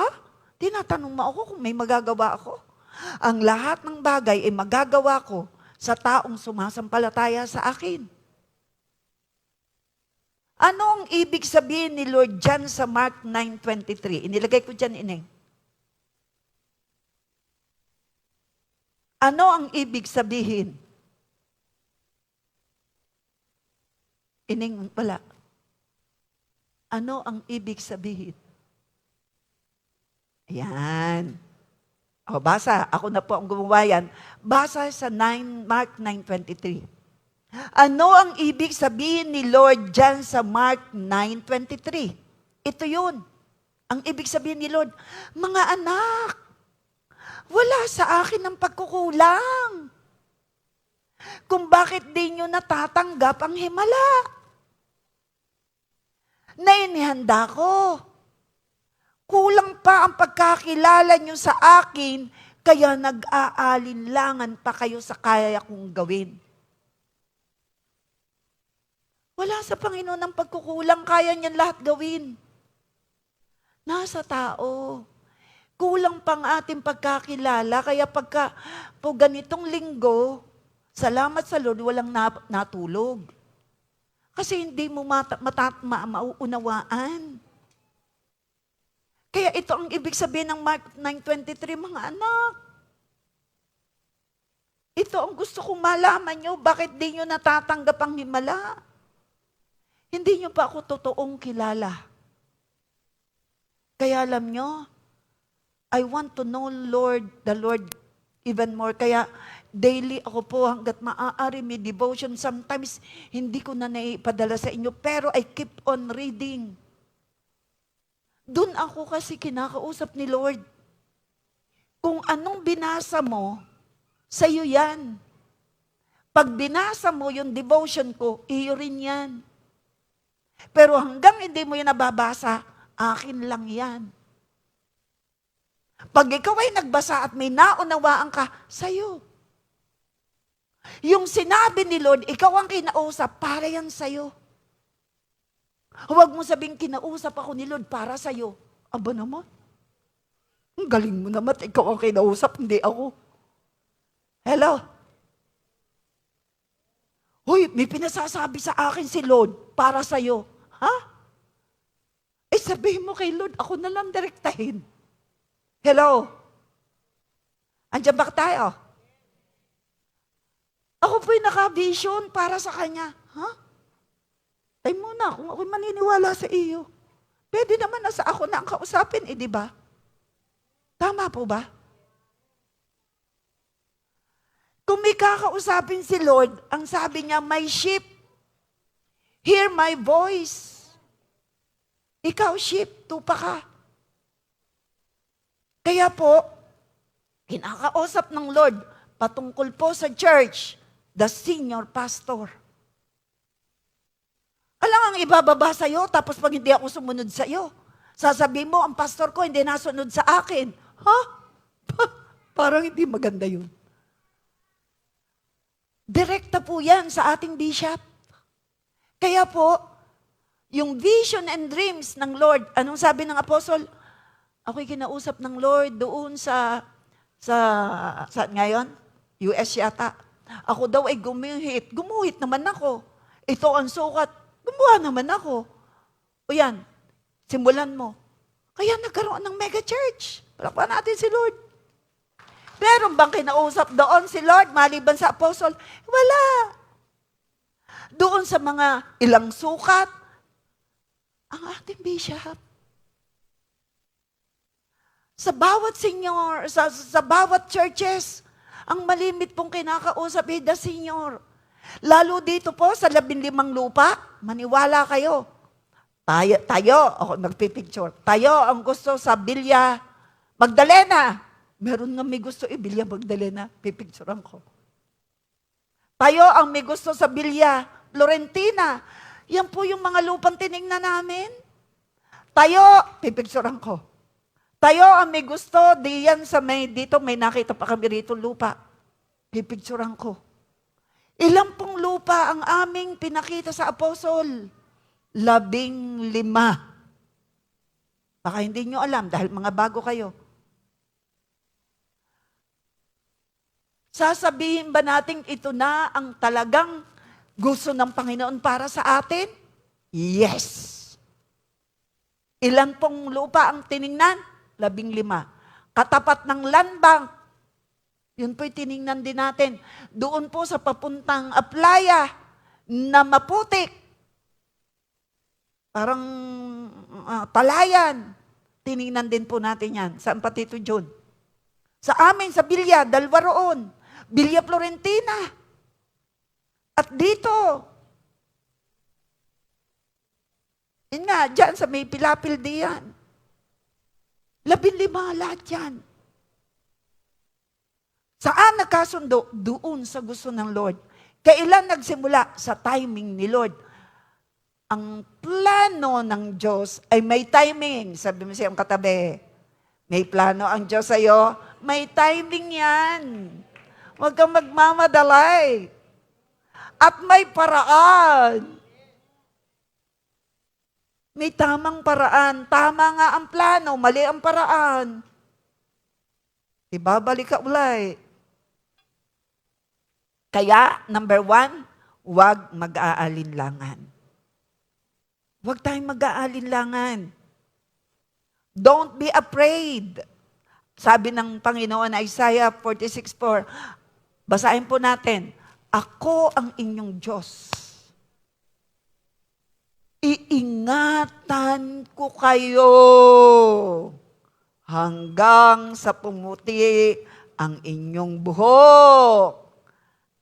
tinatanong mo ako kung may magagawa ako? Ang lahat ng bagay ay magagawa ko sa taong sumasampalataya sa akin. Ano ang ibig sabihin ni Lord dyan sa Mark 9:23? Inilagay ko dyan, Ineng. Ano ang ibig sabihin? Ineng, wala. Ano ang ibig sabihin? Ayan. O, basa. Ako na po ang gumawa yan. Basa sa Mark 9:23. Ano ang ibig sabihin ni Lord dyan sa Mark 9:23? Ito yun. Ang ibig sabihin ni Lord, mga anak, wala sa akin ang pagkukulang. Kung bakit di nyo natatanggap ang himala. Na inihanda ko. Kulang pa ang pagkakilala nyo sa akin, kaya nag-aalinlangan pa kayo sa kaya kong gawin. Wala sa Panginoon ang pagkukulang, kaya niyan lahat gawin. Nasa tao. Kulang pang ating pagkakilala, kaya pagka po ganitong linggo, Salamat sa Lord, walang natulog. Kasi hindi mo mauunawaan. Kaya ito ang ibig sabihin ng Mark 9:23, mga anak. Ito ang gusto kong malaman nyo, bakit di nyo natatanggap ang himala? Hindi nyo pa ako totoong kilala. Kaya alam nyo, I want to know the Lord even more. Kaya daily ako po hanggat maaari may devotion. Sometimes hindi ko na naipadala sa inyo, pero I keep on reading. Doon ako kasi kinakausap ni Lord. Kung anong binasa mo, sa'yo yan. Pag binasa mo yung devotion ko, iyo rin yan. Pero hanggang hindi mo yan nababasa, akin lang yan. Pag ikaw ay nagbasa at may naunawaan ka, sa'yo. Yung sinabi ni Lord, ikaw ang kinausap, para yan sa'yo. Huwag mo sabing kinausap ako ni Lord para sa'yo. Aba naman, ang galing mo naman, ikaw ang kinausap, hindi ako. Hello? Hoy, may pinasasabi sa akin si Lord para sa'yo. Ha? Eh sabihin mo kay Lord, ako na lang direktahin. Hello? Andiyan ba tayo? Ako po'y naka-vision para sa Kanya. Ha? Ay muna, kung ako'y maniniwala sa iyo, pwede naman na sa ako na ang kausapin, di ba? Tama po ba? Kung may kakausapin si Lord, ang sabi niya, my sheep, hear my voice. Ikaw, sheep, tupa ka. Kaya po, kinakausap ng Lord, patungkol po sa church, the senior pastor. Alang ang ibababa sa'yo, tapos pag hindi ako sumunod sa'yo, sasabihin mo, ang pastor ko hindi nasunod sa akin. Ha? Parang hindi maganda yun. Direkta po yan sa ating bishop. Kaya po, yung vision and dreams ng Lord, anong sabi ng apostol? Ako'y kinausap ng Lord doon sa ngayon? US yata. Ako daw ay gumuhit. Gumuhit naman ako. Ito ang sukat. Gumawa naman ako. O yan, simulan mo. Kaya nagkaroon ng mega church. Palakpan natin si Lord. Meron bang kinausap doon si Lord maliban sa apostle? Wala. Doon sa mga ilang sukat, ang ating bishop. Sa bawat senior, sa bawat churches, ang malimit pong kinakausap ay the senior. Lalo dito po sa 15 lupa, maniwala kayo. Tayo, ako nagpipicture. Tayo ang gusto sa Villa Magdalena. Meron nga may gusto Villa Magdalena, pipicturean ko. Tayo ang may gusto sa Villa Florentina. Yan po yung mga lupang tinignan namin. Tayo, pipicturean ko. Tayo ang may gusto, diyan sa dito may nakita pa kami rito lupa. Pipicturean ko. Ilang pong lupa ang aming pinakita sa apostol? 15. Baka hindi nyo alam dahil mga bago kayo. Sasabihin ba natin ito na ang talagang gusto ng Panginoon para sa atin? Yes. Ilan pong lupa ang tiningnan? 15. Katapat ng land bank. Yun po'y tiningnan din natin. Doon po sa papuntang Aplaya na maputik. Parang palayan. Tiningnan din po natin yan. Saan pa Tito John? Sa amin, sa Villa, dalawa roon. Villa Florentina. At dito, yun nga, dyan sa may pilapil diyan. 15 lahat yan. Saan nagkasundo? Doon sa gusto ng Lord. Kailan nagsimula? Sa timing ni Lord. Ang plano ng Diyos ay may timing. Sabi mo siyang katabi, may plano ang Diyos sa'yo, may timing yan. Huwag kang magmamadalay. At may paraan. May tamang paraan. Tama nga ang plano, mali ang paraan. Ibabalik ka ulay. Kaya, number 1, huwag mag-aalinlangan. Huwag tayong mag-aalinlangan. Don't be afraid. Sabi ng Panginoon, Isaiah 46:4, basahin po natin, ako ang inyong Diyos. Iingatan ko kayo hanggang sa pumuti ang inyong buhok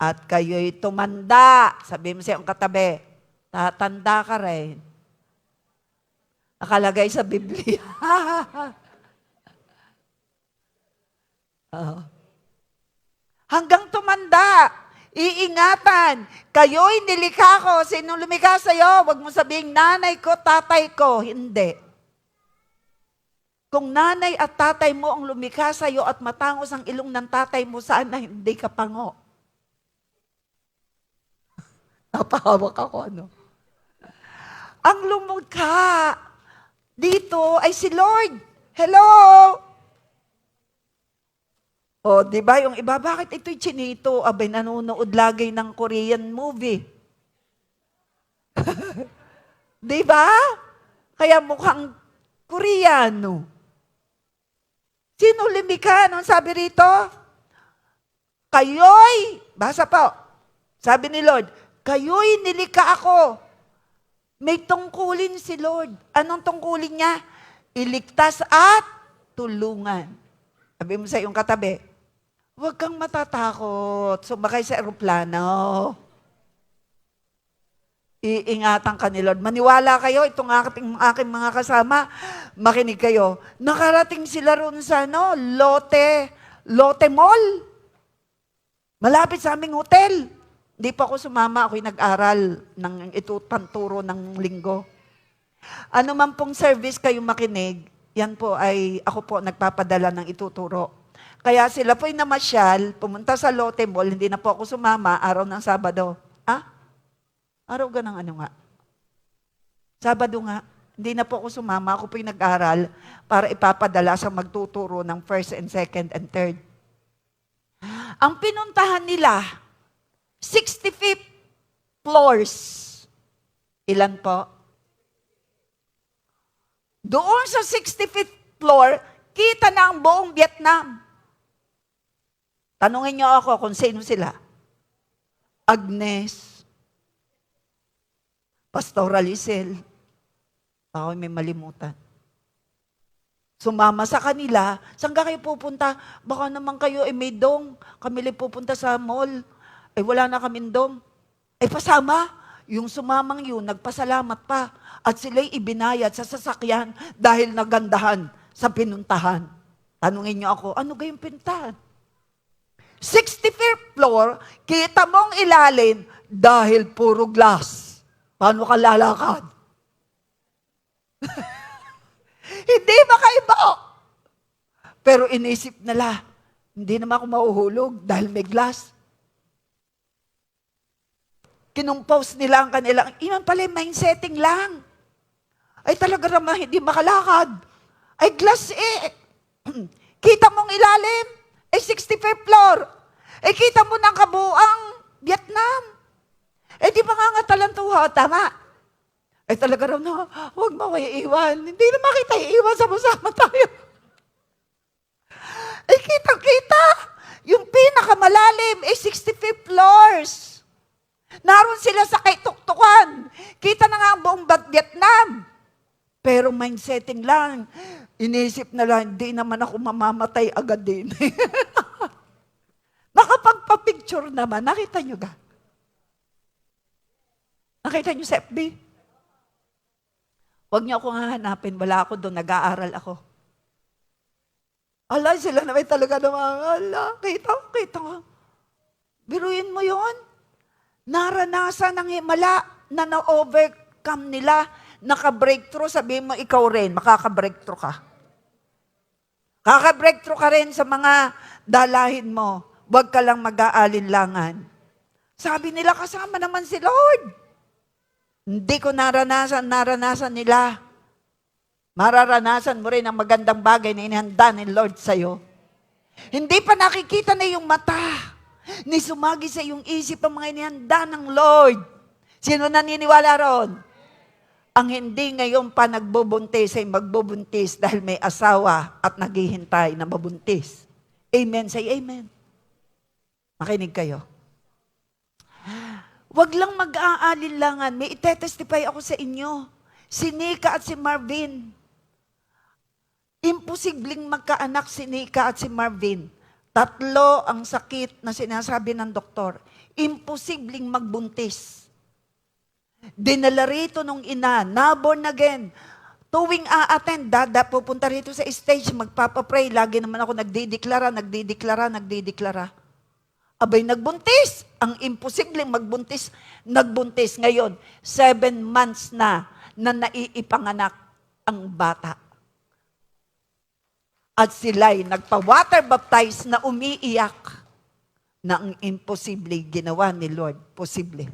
at kayo'y tumanda. Sabi mo sa iyong katabi, tatanda ka rin. Nakalagay sa Biblia. Hanggang tumanda, iingatan. Kayo'y nilikha ko. Sino lumikha sa'yo? Huwag mo sabihing nanay ko, tatay ko. Hindi. Kung nanay at tatay mo ang lumikha sa'yo at matangos ang ilong ng tatay mo, sana hindi ka pango. Napahawak ako, ano? Ang lumikha dito ay si Lord. Hello? O, di ba yung iba, bakit ito'y chinito? Abay, nanonood lagi ng Korean movie. Di ba? Kaya mukhang Koreano. Sino lumikha? Anong sabi rito? Kayo'y, basa po, sabi ni Lord, kayo'y nilikha ako. May tungkulin si Lord. Anong tungkulin niya? Iligtas at tulungan. Sabi mo sa iyong katabi, huwag kang matatakot. Sumakay sa eroplano. Iingatan ka ni Lord. Maniwala kayo, itong aking mga kasama, makinig kayo. Nakarating sila roon sa Lotte Mall. Malapit sa aming hotel. Hindi pa ako sumama, ako'y nag-aral ng panturo ng linggo. Ano man pong service kayo makinig, yan po ay ako po nagpapadala ng ituturo. Kaya sila po'y namasyal, pumunta sa Lotte Mall, hindi na po ako sumama, araw ng Sabado. Araw ganang ano nga? Sabado nga, hindi na po ako sumama, ako po'y nag-aral para ipapadala sa magtuturo ng first and second and third. Ang pinuntahan nila, 65th floors. Ilan po? Doon sa 65th floor, kita na ang buong Vietnam. Tanungin niyo ako kung sino sila. Agnes, Pastor Alicel, ako may malimutan. Sumama sa kanila, saan ka kayo pupunta? Baka naman kayo ay may dong, kami lang pupunta sa mall. Ay wala na kaming dong. Ay pasama. Yung sumamang yun, nagpasalamat pa. At sila'y ibinayad sa sasakyan dahil nagandahan sa pinuntahan. Tanungin niyo ako, ano gayong pinuntahan? 65th floor, kita mong ilalim dahil puro glass. Paano ka lalakad? Hindi makaiba. Pero inisip nila, hindi naman ako mahuhulog dahil may glass. Kinumpose nila ang kanilang, iman pala yung mindsetting lang. Ay talaga naman hindi makalakad. Ay glass Kita mong ilalim, ay 65th floor. Ay kita mo ng kabuang Vietnam. Eh di ba nga talantuha, tama? Ay talaga raw na, huwag mo kayo iwan. Hindi naman kita iiwan, sama-sama tayo. Ay kita-kita, yung pinakamalalim ay 65th floors. Naroon sila sa kaituktukan. Kita na nga ang buong Vietnam. Pero mindsetting lang, inisip na lang, hindi naman ako mamamatay agad din. Nakapagpa-picture naman, nakita nyo ga? Nakita nyo sa FB? Huwag niyo akong hahanapin, wala ako doon, nag-aaral ako. Ala, sila naman talaga naman, ala, kita ko. Biruin mo yon. Naranasan ng himala na na-overcome nila, naka-breakthrough, sabihin mo ikaw rin, makaka-breakthrough ka. Kaka-breakthrough ka rin sa mga dalahin mo. Huwag ka lang mag-aalinlangan. Sabi nila, kasama naman si Lord. Hindi ko naranasan nila. Mararanasan mo rin ang magandang bagay na inihanda ni Lord sa'yo. Hindi pa nakikita na yung mata. Ni sumagi sa iyong isip ang mga inihanda ng Lord. Sino naniniwala ron? Ang hindi ngayon pa nagbubuntis ay magbubuntis dahil may asawa at naghihintay na mabuntis. Amen. Say amen. Makinig kayo. Wag lang mag-aalinlangan. May itetestify ako sa inyo. Si Nika at si Marvin. Imposibleng magkaanak si Nika at si Marvin. 3 ang sakit na sinasabi ng doktor. Imposibleng magbuntis. Dinala rito nung ina, na-born again. Tuwing a-attend, pupunta rito sa stage, magpapapray. Lagi naman ako nagdideklara. Abay, nagbuntis. Ang imposibleng magbuntis, nagbuntis. Ngayon, 7 months na naiipanganak ang bata. At sila'y nagpa-water baptize na umiiyak na ang imposible ginawa ni Lord posible.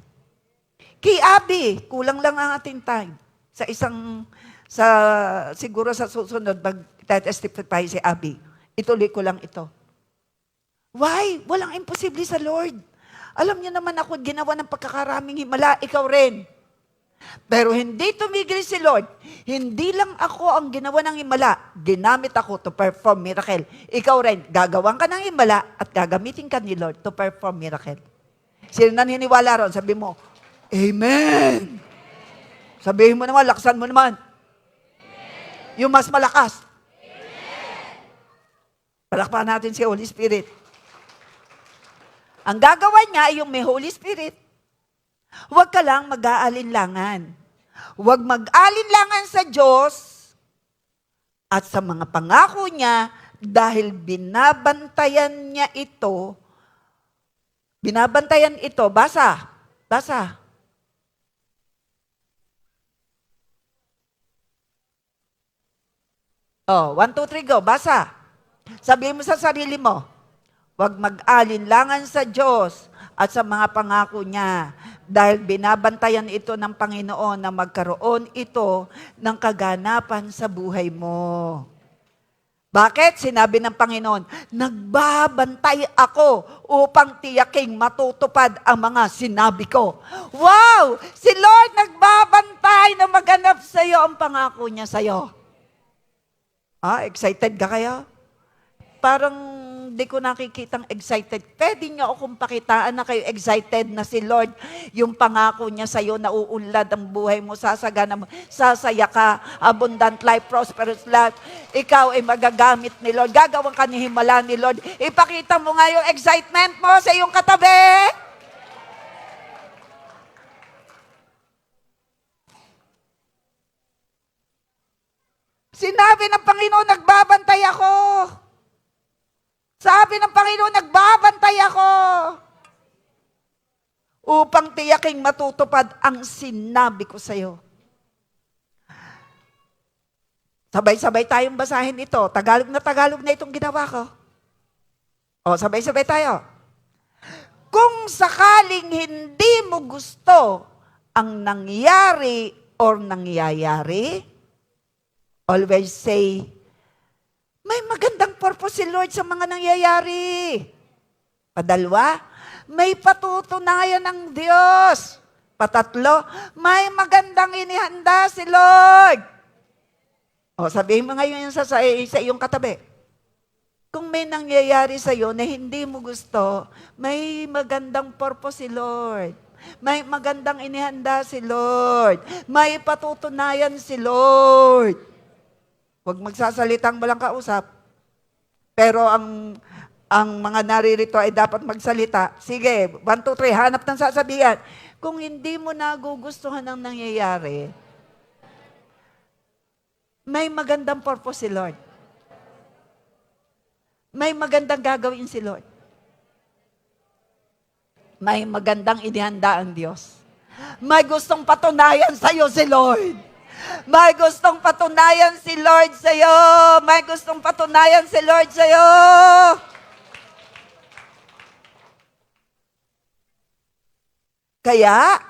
Kay Abby, kulang lang ang ating time. Siguro sa susunod, mag-testify si Abby. Ituloy ko lang ito. Why? Walang imposible sa Lord. Alam niyo naman ako, ginawa ng pagkakaraming himala, ikaw rin. Pero hindi tumigil si Lord. Hindi lang ako ang ginawa ng himala. Ginamit ako to perform miracle. Ikaw rin, gagawan ka ng himala at gagamitin ka ni Lord to perform miracle. Sino naniniwala ron? Sabi mo, Amen! Sabihin mo naman, laksan mo naman. Amen. Yung mas malakas. Amen. Palakpakan natin si Holy Spirit. Ang gagawin niya ay yung may Holy Spirit. Huwag ka lang mag-aalinlangan. Huwag mag-alinlangan sa Diyos at sa mga pangako niya dahil binabantayan niya ito. Binabantayan ito. Basa. Oh, 1, 2, 3, go. Basa. Sabihin mo sa sarili mo, huwag mag-alinlangan sa Diyos at sa mga pangako niya dahil binabantayan ito ng Panginoon na magkaroon ito ng kaganapan sa buhay mo. Bakit? Sinabi ng Panginoon, nagbabantay ako upang tiyaking matutupad ang mga sinabi ko. Wow! Si Lord nagbabantay na maganap sa iyo ang pangako niya sa iyo. Excited ka kaya? Parang di ko nakikitang excited. Pwede niyo akong pakitaan na kayo excited na si Lord, yung pangako niya sa'yo, nauunlad ang buhay mo, sasagana mo, sasaya ka, abundant life, prosperous life. Ikaw ay magagamit ni Lord. Gagawin ka ni himala ni Lord. Ipakita mo nga yung excitement mo sa iyong katabi. Sinabi ng Panginoon, nagbabantay ako. Sabi ng Panginoon, nagbabantay ako. Upang tiyaking matutupad ang sinabi ko sa iyo. Sabay-sabay tayong basahin ito. Tagalog na itong ginawa ko. Sabay-sabay tayo. Kung sakaling hindi mo gusto ang nangyari or nangyayari, always say, may magandang purpose si Lord sa mga nangyayari. Padalwa, may patutunayan ng Diyos. Patatlo, may magandang inihanda si Lord. Sabihin mo ngayon sa iyong katabi. Kung may nangyayari sa iyo na hindi mo gusto, may magandang purpose si Lord. May magandang inihanda si Lord. May patutunayan si Lord. Huwag magsasalitang walang kausap. Pero ang mga naririto ay dapat magsalita. Sige, 1, 2, 3, hanap ng sasabihan. Kung hindi mo nagugustuhan ang nangyayari, may magandang purpose si Lord. May magandang gagawin si Lord. May magandang inihanda ang Diyos. May gustong patunayan sa iyo si Lord. May gustong patunayan si Lord sa iyo. May gustong patunayan si Lord sa iyo. Kaya,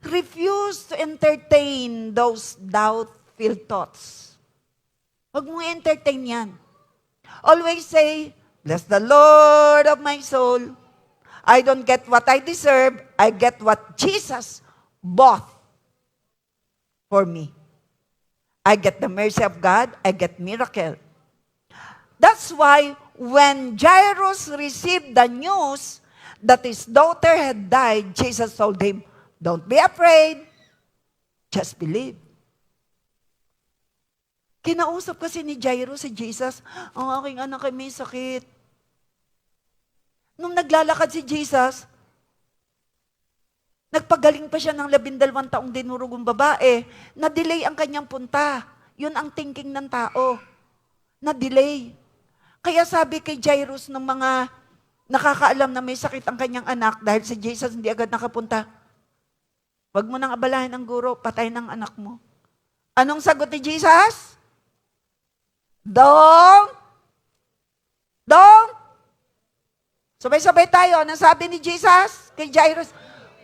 refuse to entertain those doubt-filled thoughts. Huwag mong entertain yan. Always say, bless the Lord of my soul. I don't get what I deserve. I get what Jesus bought for me. I get the mercy of God. I get miracle. That's why when Jairus received the news that his daughter had died, Jesus told him, don't be afraid. Just believe. Kinausap kasi ni Jairus si Jesus, ang aking anak ay may sakit. Nung naglalakad si Jesus, nagpagaling pa siya ng 12 taong dinurugong babae, na-delay ang kanyang punta. Yun ang thinking ng tao. Na-delay. Kaya sabi kay Jairus ng mga nakakaalam na may sakit ang kanyang anak, dahil si Jesus hindi agad nakapunta, wag mo nang abalahin ang guro, patay ng anak mo. Anong sagot ni Jesus? Don't. Sabay-sabay tayo. Anong sabi ni Jesus kay Jairus?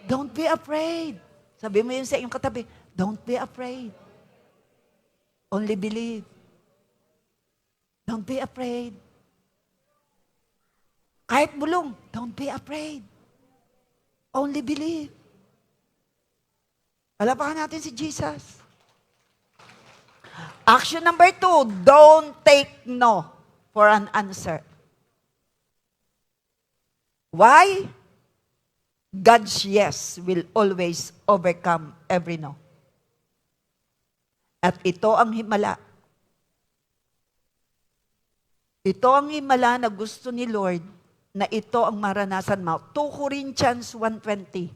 Don't be afraid. Sabi mo yun sa iyong katabi, don't be afraid. Only believe. Don't be afraid. Kahit bulong, don't be afraid. Only believe. Palapakan natin si Jesus. Action number 2, don't take no for an answer. Why? God's yes will always overcome every no. At ito ang himala. Ito ang himala na gusto ni Lord na ito ang maranasan mo. 2 Corinthians 1:20.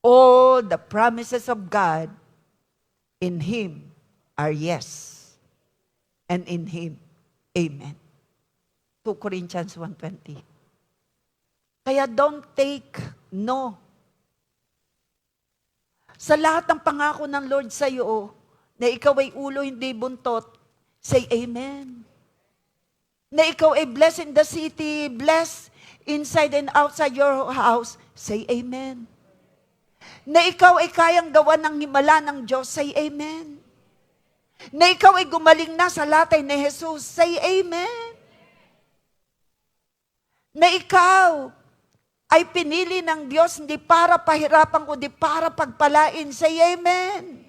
All the promises of God in Him are yes. And in Him, amen. 2 Corinthians 1:20. Kaya don't take no. Sa lahat ng pangako ng Lord sa iyo, na ikaw ay ulo, hindi buntot, say amen. Na ikaw ay blessed in the city, blessed inside and outside your house, say amen. Na ikaw ay kayang gawa ng himala ng Diyos, say amen. Na ikaw ay gumaling na sa latay ni Jesus, say amen. Na ikaw ay pinili ng Diyos hindi para pahirapan kundi para pagpalain, say amen.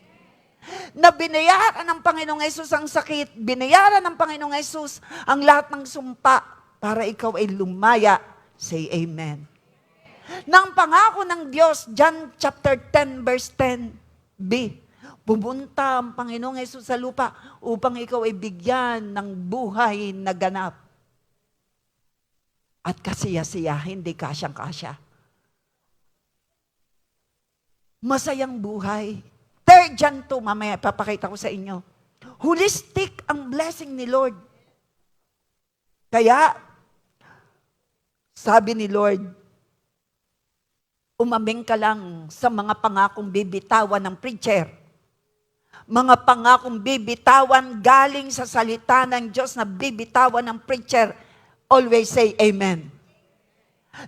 Na binayaran ng Panginoong Hesus ang sakit, binayaran ng Panginoong Hesus ang lahat ng sumpa para ikaw ay lumaya, say amen. Nang pangako ng Diyos, John chapter 10 verse 10b, pumunta ang Panginoong Hesus sa lupa upang ikaw ay bigyan ng buhay na ganap. At kasiya-siya, hindi kasyang-kasya. Masayang buhay. 3 John 2, mamaya papakita ko sa inyo. Holistic ang blessing ni Lord. Kaya, sabi ni Lord, umaming ka lang sa mga pangakong bibitawan ng preacher. Mga pangakong bibitawan galing sa salita ng Diyos na bibitawan ng preacher. Always say amen.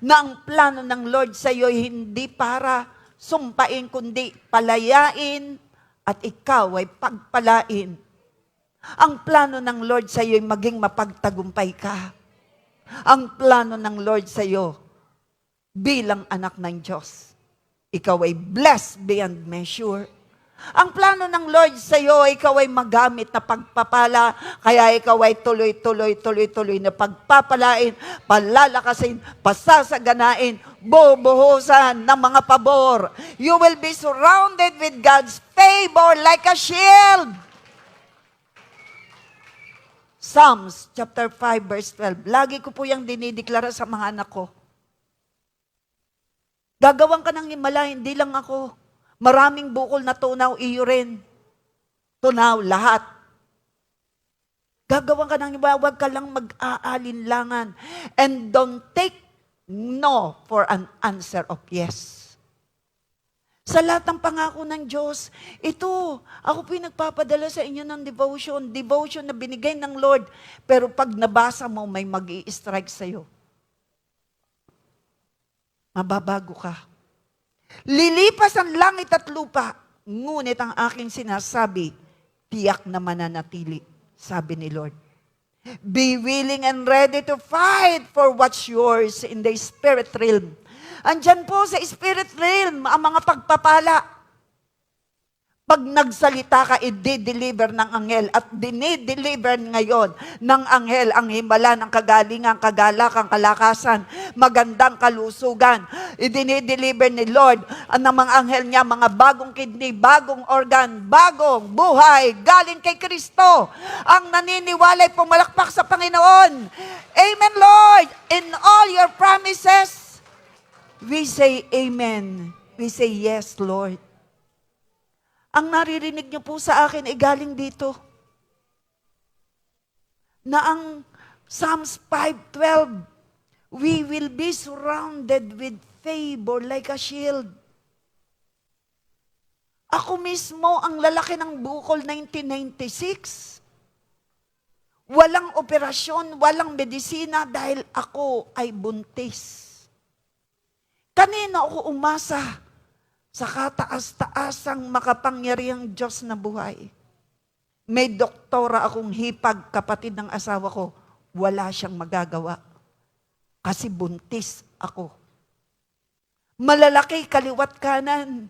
Na ang plano ng Lord sa iyo hindi para sumpain kundi palayain at ikaw ay pagpalain. Ang plano ng Lord sa iyo ay maging mapagtagumpay ka. Ang plano ng Lord sa iyo bilang anak ng Diyos, ikaw ay blessed beyond measure. Ang plano ng Lord sa iyo, ikaw ay magamit na pagpapala, kaya ikaw ay tuloy na pagpapalain, palalakasin, pasasaganain, bubuhusan ng mga pabor. You will be surrounded with God's favor like a shield. Psalms chapter 5 verse 12. Lagi ko po yung dinideklara sa mga anak ko. Gagawin ka ng himala, hindi lang ako. Maraming bukol na tunaw, iyo rin. Tunaw, lahat. Gagawin ka ng himala, huwag ka lang mag-aalinlangan. And don't take no for an answer of yes. Sa lahat ng pangako ng Diyos, ito, ako po yung nagpapadala sa inyo ng devotion. Devotion na binigay ng Lord. Pero pag nabasa mo, may mag-i-strike sa'yo. Mababago ka. Lilipas ang langit at lupa, ngunit ang aking sinasabi, tiyak na mananatili, sabi ni Lord. Be willing and ready to fight for what's yours in the spirit realm. Andyan po sa spirit realm ang mga pagpapala. Pag nagsalita ka, i-deliver ng anghel at dinideliver ngayon ng anghel ang himala ng kagalingan, kagalakan, kalakasan, magandang kalusugan. I-dinideliver ni Lord ng mga anghel niya, mga bagong kidney, bagong organ, bagong buhay, galing kay Kristo. Ang naniniwalay pumalakpak sa Panginoon. Amen, Lord! In all your promises, we say amen. We say yes, Lord. Ang naririnig niyo po sa akin ay galing dito. Na ang Psalms 5:12, we will be surrounded with favor like a shield. Ako mismo ang lalaki ng bukol 1996. Walang operasyon, walang medisina dahil ako ay buntis. Kanina ako umasa sa kataas-taasang makapangyarihang Diyos na buhay. May doktora akong hipag, kapatid ng asawa ko, wala siyang magagawa. Kasi buntis ako. Malalaki kaliwat kanan.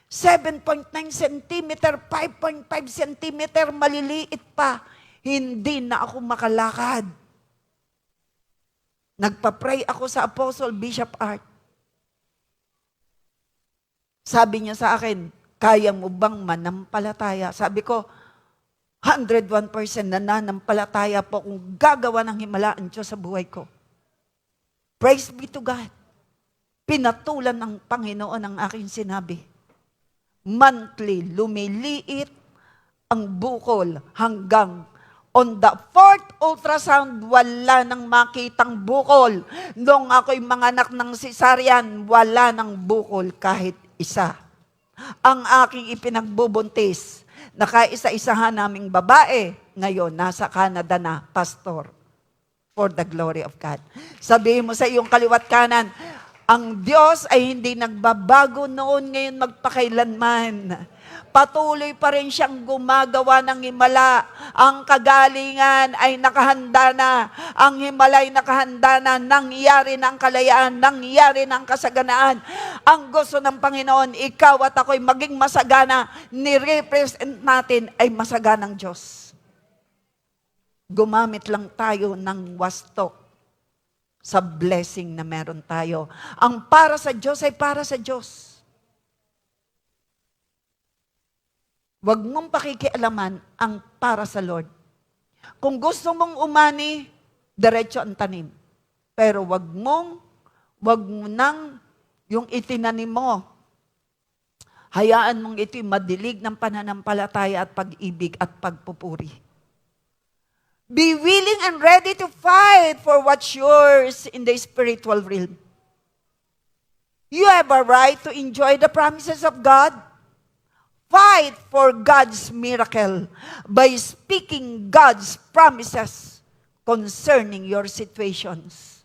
7.9 cm, 5.5 cm, maliliit pa. Hindi na ako makalakad. Nagpa-pray ako sa Apostle Bishop Art. Sabi niya sa akin, kaya mo bang manampalataya? Sabi ko, 101% nananampalataya po kung gagawa ng himala ang Diyos sa buhay ko. Praise be to God. Pinatulan ng Panginoon ang aking sinabi. Monthly, lumiliit ang bukol hanggang on the 4th ultrasound, wala nang makitang bukol. Nung ako'y manganak ng cesarean, wala nang bukol kahit isa. Ang aking ipinagbubuntis, nakaisa-isahan naming babae, ngayon nasa Canada na, pastor, for the glory of God. Sabihin mo sa iyong kaliwat kanan, ang Diyos ay hindi nagbabago noon, ngayon magpakailanman. Patuloy pa rin siyang gumagawa ng himala. Ang kagalingan ay nakahanda na. Ang himala ay nakahanda na. Nangyari na ang kalayaan. Nangyari na ang kasaganaan. Ang gusto ng Panginoon, ikaw at ako'y maging masagana. Ni-represent natin ay masaganang Diyos. Gumamit lang tayo ng wasto sa blessing na meron tayo. Ang para sa Diyos ay para sa Diyos. Huwag mong pakikialaman ang para sa Lord. Kung gusto mong umani, diretso ang tanim. Pero wag mo nang yung itinanim mo. Hayaan mong ito'y madilig ng pananampalataya at pag-ibig at pagpupuri. Be willing and ready to fight for what's yours in the spiritual realm. You have a right to enjoy the promises of God. Fight for God's miracle by speaking God's promises concerning your situations.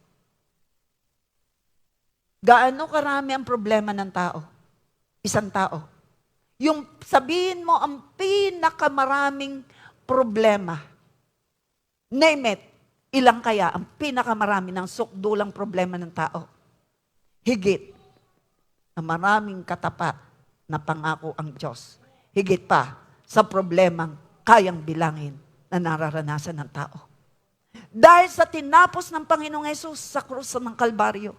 Gaano karami ang problema ng tao? Isang tao. Yung sabihin mo ang pinakamaraming problema. Name it. Ilang kaya ang pinakamarami ng sukdulang problema ng tao? Higit na maraming katapat na pangako ang Diyos. Higit pa sa problemang kayang bilangin na nararanasan ng tao. Dahil sa tinapos ng Panginoong Hesus sa krus ng Kalbaryo,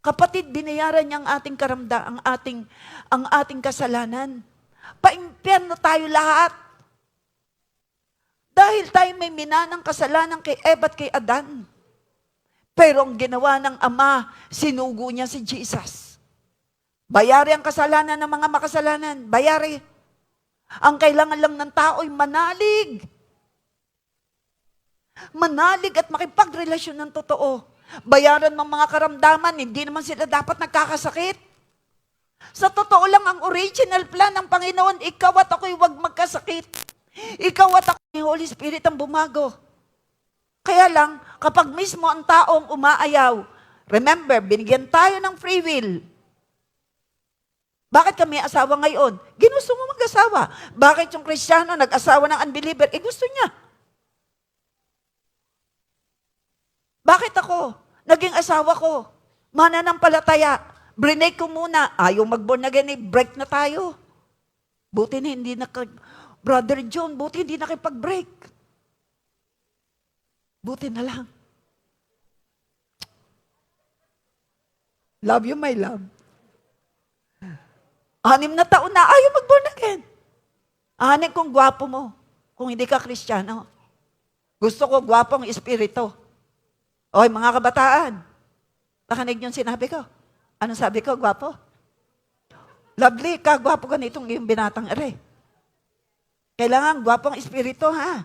kapatid, binayaran niya ang ating ang ating kasalanan. Paimpyerno tayo lahat. Dahil tayo may minanang kasalanan kay Eva at kay Adan. Pero ang ginawa ng Ama, sinugo niya si Jesus. Bayari ang kasalanan ng mga makasalanan. Bayari. Ang kailangan lang ng tao ay manalig. Manalig at makipagrelasyon ng totoo. Bayaran ng mga karamdaman, hindi naman sila dapat nagkakasakit. Sa totoo lang, ang original plan ng Panginoon, ikaw at ako'y huwag magkasakit. Ikaw at ako'y Holy Spirit ang bumago. Kaya lang, kapag mismo ang taong umaayaw, remember, binigyan tayo ng free will. Bakit kami asawa ngayon? Ginusto mo mag-asawa. Bakit yung Kristiyano nag-asawa ng unbeliever? Gusto niya. Bakit ako? Naging asawa ko. Mananampalataya. Brinake ko muna. Ayaw mag-born again, break na tayo. Buti na hindi Brother John, buti hindi nakipag-break. Buti na lang. Love you, my love. 6 na taon na, ayaw mag-born again. Anin kung gwapo mo, kung hindi ka Kristiyano. Gusto ko gwapong espiritu. Oy, mga kabataan, nakinig yung sinabi ko. Ano sabi ko, gwapo? Lovely, kagwapo ka nitong iyong binatang ere. Kailangan gwapong espiritu, ha?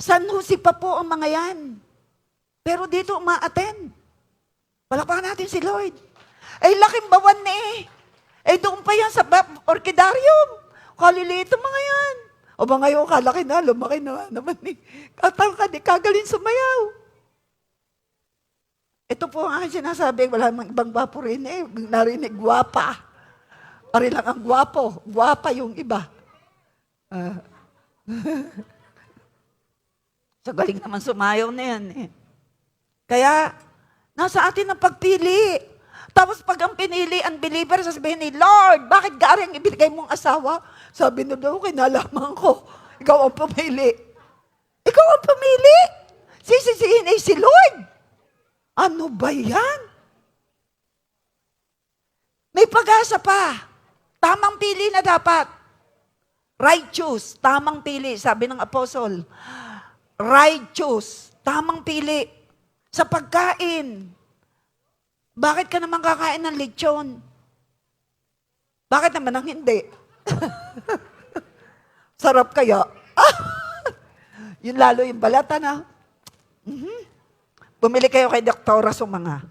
San Jose pa po ang mga yan. Pero dito umaaten. Palakpakan natin si Lord. Ay, laking bawan na eh. Eh, doon pa yan sa orchidarium. Kaliliit ang mga yan. O ba ngayon, kalaki na, lumaki na naman eh. Katangkad, kagaling sumayaw. Ito po ang aking sinasabi, wala namang ibang gwapo rin eh. Narinig, gwapa. Pari lang ang gwapo. Gwapa yung iba. So, galing naman sumayaw na yan eh. Kaya, nasa atin ang pagpili. Tapos pag ang pinili, unbeliever, sasabihin ni Lord, bakit gari ang ibigay mong asawa? Sabi na daw, kinalaman ko. Ikaw ang pumili. Ikaw ang pumili? Sisisihin ay si Lord. Ano ba yan? May pag-asa pa. Tamang pili na dapat. Righteous, tamang pili, sabi ng apostle. Righteous, tamang pili. Sa pagkain. Bakit ka naman kakain ng lechon? Bakit naman ang hindi? Sarap kaya? Yun lalo yung balata na. Bumili kayo kay Doktora Sumanga.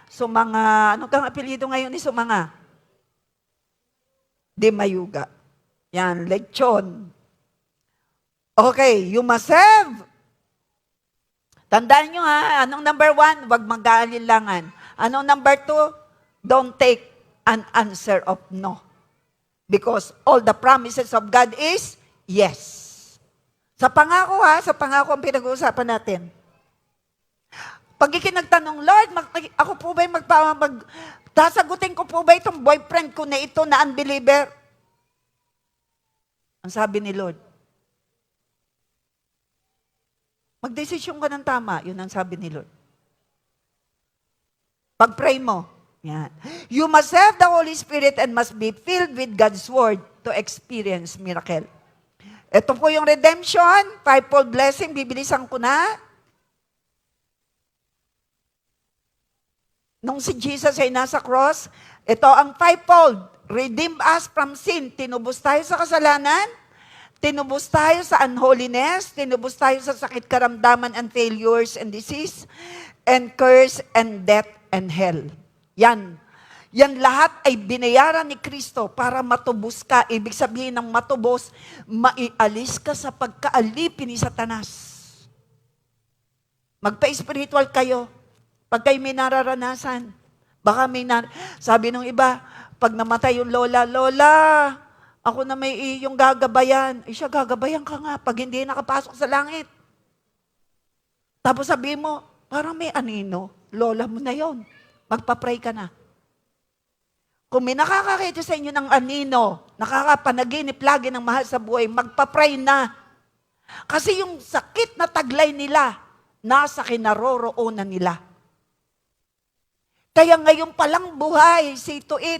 Sumanga, ano kang apelyido ngayon ni Sumanga? Di Mayuga. Yan, lechon. Okay, you must have. Tandaan nyo ha, anong number 1? Huwag mag-aalilangan. Anong number 2? Don't take an answer of no. Because all the promises of God is yes. Sa pangako ha, sa pangako ang pinag-uusapan natin. Pag ikinagtanong, Lord, ako po ba'y sasagutin ko po ba itong boyfriend ko na ito na unbeliever? Ang sabi ni Lord, magdesisyon ka ng tama, yun ang sabi ni Lord. Pag-pray mo, yan. You must have the Holy Spirit and must be filled with God's Word to experience miracle. Ito po yung redemption, fivefold blessing, bibilisan ko na. Nung si Jesus ay nasa cross, ito ang fivefold. Redeem us from sin. Tinubos tayo sa kasalanan, tinubos tayo sa unholiness, tinubos tayo sa sakit, karamdaman, and failures, and disease, and curse, and death, and hell. Yan. Yan lahat ay binayaran ni Kristo para matubos ka. Ibig sabihin ng matubos, maialis ka sa pagkaalipin ni Satanas. Magpa-spiritual kayo. Pag kayo may nararanasan, baka sabi nung iba, pag namatay yung lola, ako na may yung gagabayan. Siya, gagabayan ka nga pag hindi nakapasok sa langit. Tapos sabi mo, parang may anino, lola mo na yon. Magpa-pray ka na. Kung may nakakakita sa inyo ng anino, nakakapanaginip lagi ng mahal sa buhay, magpa-pray na. Kasi yung sakit na taglay nila, nasa kinaroroonan nila. Kaya ngayon palang buhay, see to it.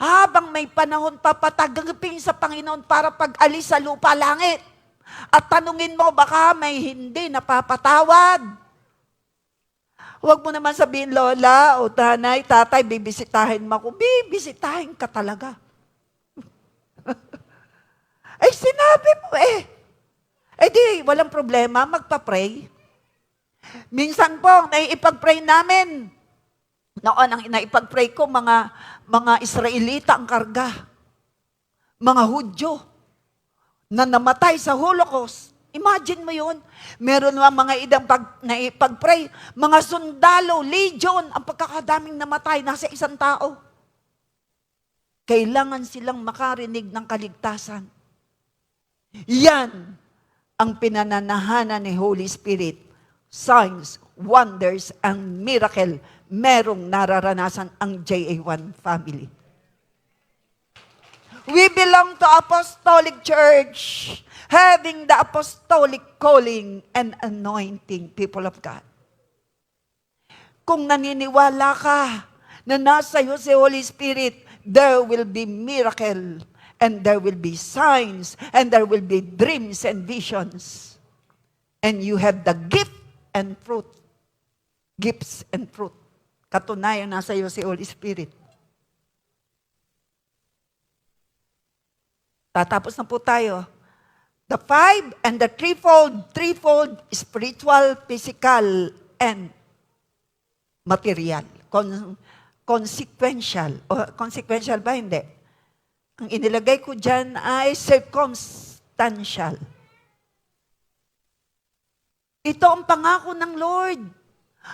Habang may panahon papatagapin sa Panginoon para pag-alis sa lupa langit. At tanungin mo, baka may hindi napapatawad. Huwag mo naman sabihin, lola o tanay, tatay, bibisitahin mo ako. Bibisitahin ka talaga. Ay, sinabi mo eh. Eh di, walang problema, magpa-pray. Minsan po, naipag-pray namin. Noon, ang naipag-pray ko, mga Israelita ang karga. Mga Hudyo na namatay sa Holocaust. Imagine mo yun. Meron mga idang naipag-pray. Mga sundalo, legion, ang pagkakadaming namatay, nasa isang tao. Kailangan silang makarinig ng kaligtasan. Yan ang pinananahanan ni Holy Spirit. Signs, wonders and miracle merong nararanasan ang JA1 family. We belong to Apostolic Church, having the apostolic calling and anointing, people of God. Kung naniniwala ka na nasa iyo si Holy Spirit, there will be miracle, and there will be signs, and there will be dreams and visions. And you have the gift and fruit. Gifts and fruit. Katunayan nasa iyo si Holy Spirit. Tatapos na po tayo. The five and the threefold spiritual, physical, and material. Consequential. Consequential ba? Hindi. Ang inilagay ko dyan ay circumstantial. Ito ang pangako ng Lord.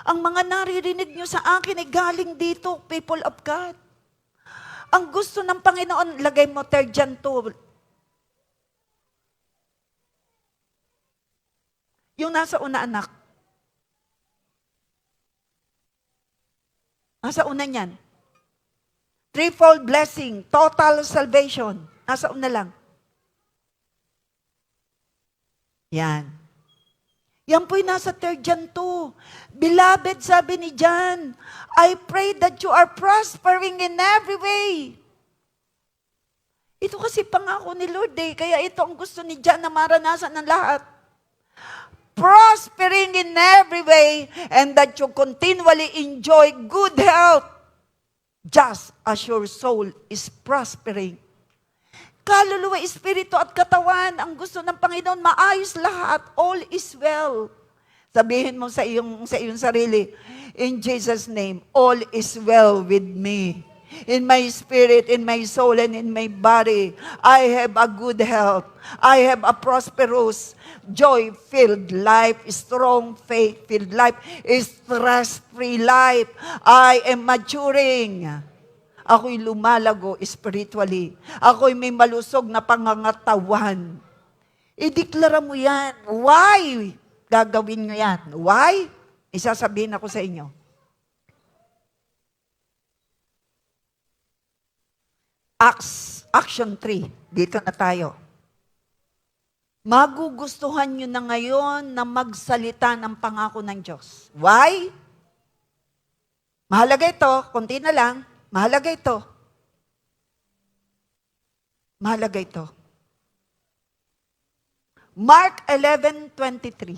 Ang mga naririnig nyo sa akin ay galing dito, people of God. Ang gusto ng Panginoon, lagay mo dyan to. Yung nasa una, anak. Nasa una niyan. Threefold blessing, total salvation. Nasa una lang. Yan. Yan po'y nasa third John 2. Beloved, sabi ni John, I pray that you are prospering in every way. Ito kasi pangako ni Lord eh. Kaya ito ang gusto ni John na maranasan ng lahat. Prospering in every way, and that you continually enjoy good health, just as your soul is prospering. Kaluluwa, espiritu at katawan, ang gusto ng Panginoon, maayos lahat, all is well. Sabihin mo sa iyong sarili, in Jesus' name, all is well with me. In my spirit, in my soul, and in my body, I have a good health. I have a prosperous, joy-filled life, strong faith-filled life, stress-free life. I am maturing. Ako'y lumalago spiritually. Ako'y may malusog na pangangatawan. Ideklara mo yan. Why? Gagawin nyo yan. Why? Isasabihin ako sa inyo. Action 3. Dito na tayo. Magugustuhan nyo na ngayon na magsalita ng pangako ng Diyos. Why? Mahalaga ito. Kunti na lang. Mahalaga ito. Mahalaga ito. Mark 11:23.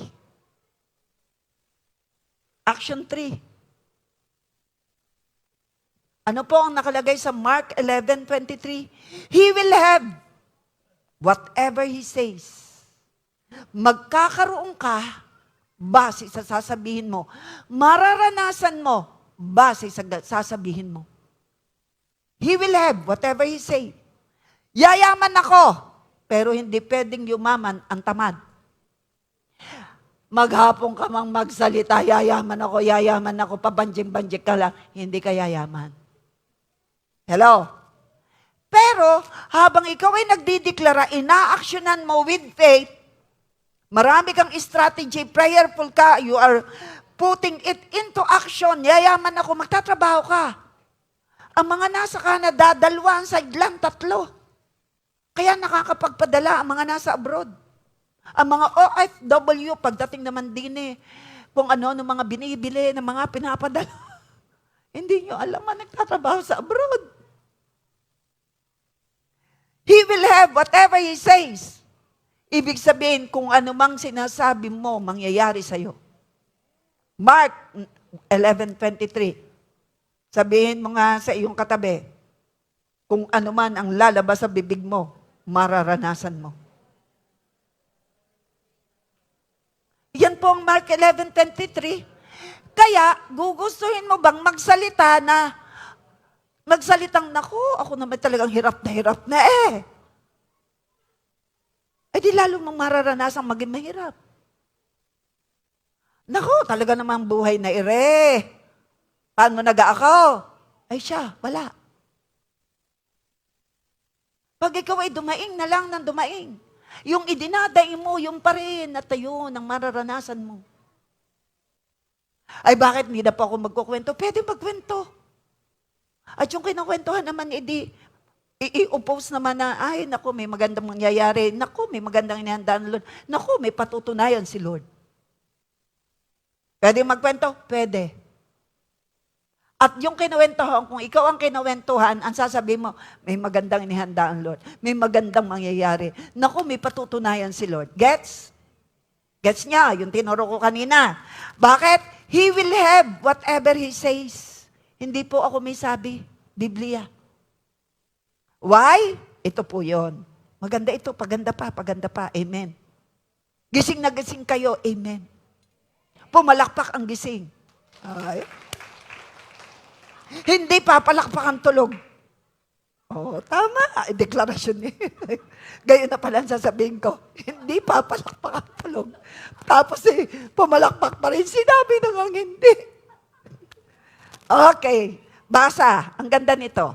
Action 3. Ano po ang nakalagay sa Mark 11:23? He will have whatever He says. Magkakaroon ka base sa sasabihin mo. Mararanasan mo base sa sasabihin mo. He will have whatever He say. Yayaman ako, pero hindi pwedeng yumaman ang tamad. Maghapon ka mang magsalita, yayaman ako, pabanjing-banjik ka lang, hindi ka yayaman. Hello? Pero, habang ikaw ay nagdideklara, ina-actionan mo with faith, marami kang strategy, prayerful ka, you are putting it into action, yayaman ako, magtatrabaho ka. Ang mga nasa Canada, 2 ang lang, 3. Kaya nakakapagpadala ang mga nasa abroad. Ang mga OFW, pagdating naman din kung ano, ng mga binibili, ng mga pinapadala. Hindi nyo alam na nagtatrabaho sa abroad. He will have whatever He says. Ibig sabihin, kung anumang sinasabi mo, mangyayari sa'yo. Mark 11:23. Sabihin mo nga sa iyong katabi, kung anuman ang lalabas sa bibig mo, mararanasan mo. Yan po ang Mark 11:23. Kaya, gugustuhin mo bang magsalitang, naku, ako naman talagang hirap na Eh di lalo mong mararanasan maging mahirap. Naku, talaga namang buhay na Paano nag-aakaw? Ay siya, wala. Pag ikaw ay dumaing na lang ng dumaing, yung idinadaing mo, yung pa rin at yun ang mararanasan mo. Ay bakit hindi na po ako magkukwento? Pwede magkwento. At yung kinakwentuhan naman, i-oppose naman na, ay, naku, may magandang mangyayari. Naku, may magandang inihandaan ng Lord. Naku, may patutunayan si Lord. Pwede magkwento? Pwede. At yung kinakwentuhan, kung ikaw ang kinakwentuhan, ang sasabihin mo, may magandang inihandaan Lord. May magandang mangyayari. Naku, may patutunayan si Lord. Gets? Gets niya, yung tinuro ko kanina. Bakit? He will have whatever He says. Hindi po ako may sabi. Biblia. Why? Ito po yon. Maganda ito, paganda pa, paganda pa. Amen. Gising na gising kayo. Amen. Pumalakpak ang gising. Ay. Hindi papalakpak ang tulog. Oh, tama. Deklarasyon niya. Gayon na pala ang sasabihin ko. Hindi papalakpak ang tulog. Tapos pumalakpak pa rin. Sinabi na ngang hindi. Okay. Basa. Ang ganda nito.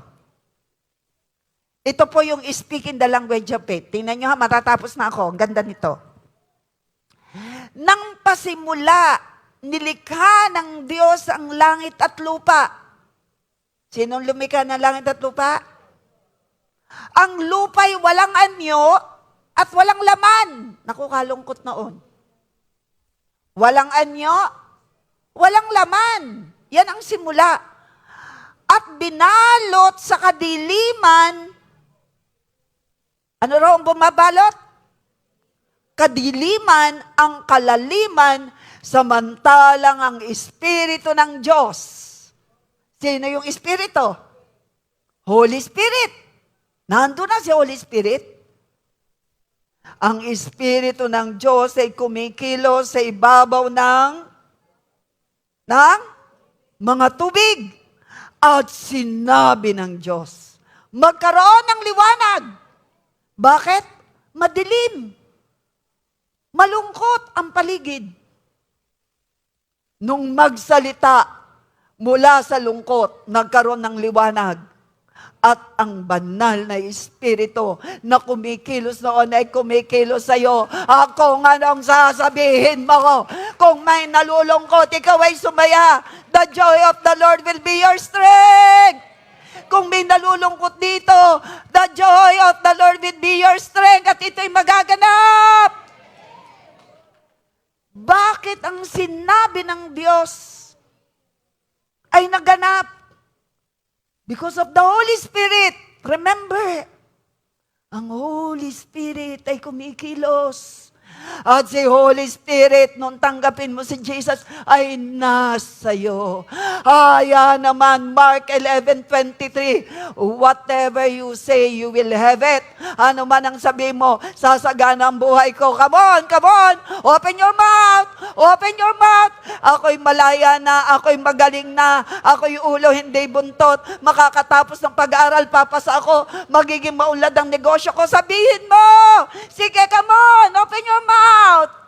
Ito po yung speaking the language of faith. Tingnan nyo ha, matatapos na ako. Ang ganda nito. Nang pasimula, nilikha ng Diyos ang langit at lupa. Sinong lumikha ng langit at lupa? Ang lupa'y walang anyo at walang laman. Naku, kalungkot noon. Walang anyo, walang laman. Yan ang simula. At binalot sa kadiliman. Ano raw ang bumabalot? Kadiliman ang kalaliman, samantalang ang Espiritu ng Diyos. Sino yung Espiritu? Holy Spirit. Nandun na si Holy Spirit. Ang Espiritu ng Diyos ay kumikilos sa ibabaw ng mga tubig. At sinabi ng Diyos, magkaroon ng liwanag. Bakit? Madilim. Malungkot ang paligid. Nung magsalita mula sa lungkot, nagkaroon ng liwanag. At ang banal na Espiritu na kumikilos noon ay kumikilos sa iyo. Kung anong sasabihin mo, kung may nalulungkot, ikaw ay sumaya. The joy of the Lord will be your strength. Kung may nalulungkot dito, the joy of the Lord will be your strength. At ito'y magaganap. Bakit ang sinabi ng Diyos ay naganap? Because of the Holy Spirit. Remember, ang Holy Spirit ay kumikilos. At si Holy Spirit, nung tanggapin mo si Jesus, ay nasa iyo. Ayan naman, Mark 11:23, whatever you say, you will have it. Ano man ang sabi mo, sasagana ang buhay ko. Come on, come on. Open your mouth. Open your mouth. Ako'y malaya na, ako'y magaling na, ako'y ulo, hindi buntot. Makakatapos ng pag-aaral, papasa ako, magiging maunlad ang negosyo ko. Sabihin mo, sige, come on, open your mouth.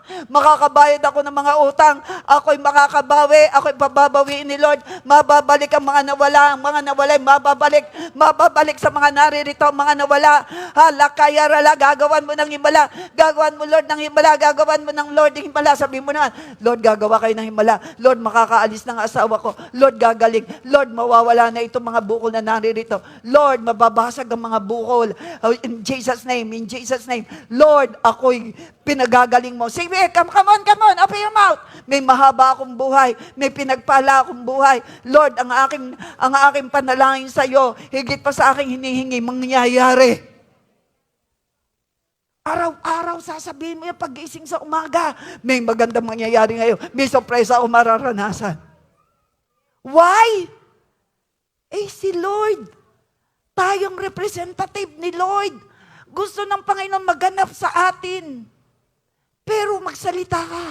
Makakabayad ako ng mga utang. Ako'y makakabawi. Ako'y pababawiin ni Lord. Mababalik ang mga nawala. Ang mga nawalay, mababalik. Mababalik sa mga naririto, ang mga nawala. Hala, kaya rala, gagawan mo ng himala. Gagawan mo, Lord, ng himala. Gagawan mo ng Lord ng himala. Sabi mo na, Lord, gagawa kayo ng himala. Lord, makakaalis ng asawa ko. Lord, gagaling. Lord, mawawala na itong mga bukol na naririto. Lord, mababasag ang mga bukol. In Jesus' name, in Jesus' name. Lord, ako'y pinagagaling mo. Sige, come on, open your mouth. May mahaba akong buhay, may pinagpala akong buhay. Lord, ang aking panalangin sa iyo, higit pa sa aking hinihingi, mangyayari. Araw-araw sasabihin mo yung pag-gising sa umaga, may magandang mangyayari ngayon, may sorpresa o mararanasan. Why? Si Lord, tayong representative ni Lord. Gusto ng Panginoon maganap sa atin. Pero magsalita ka.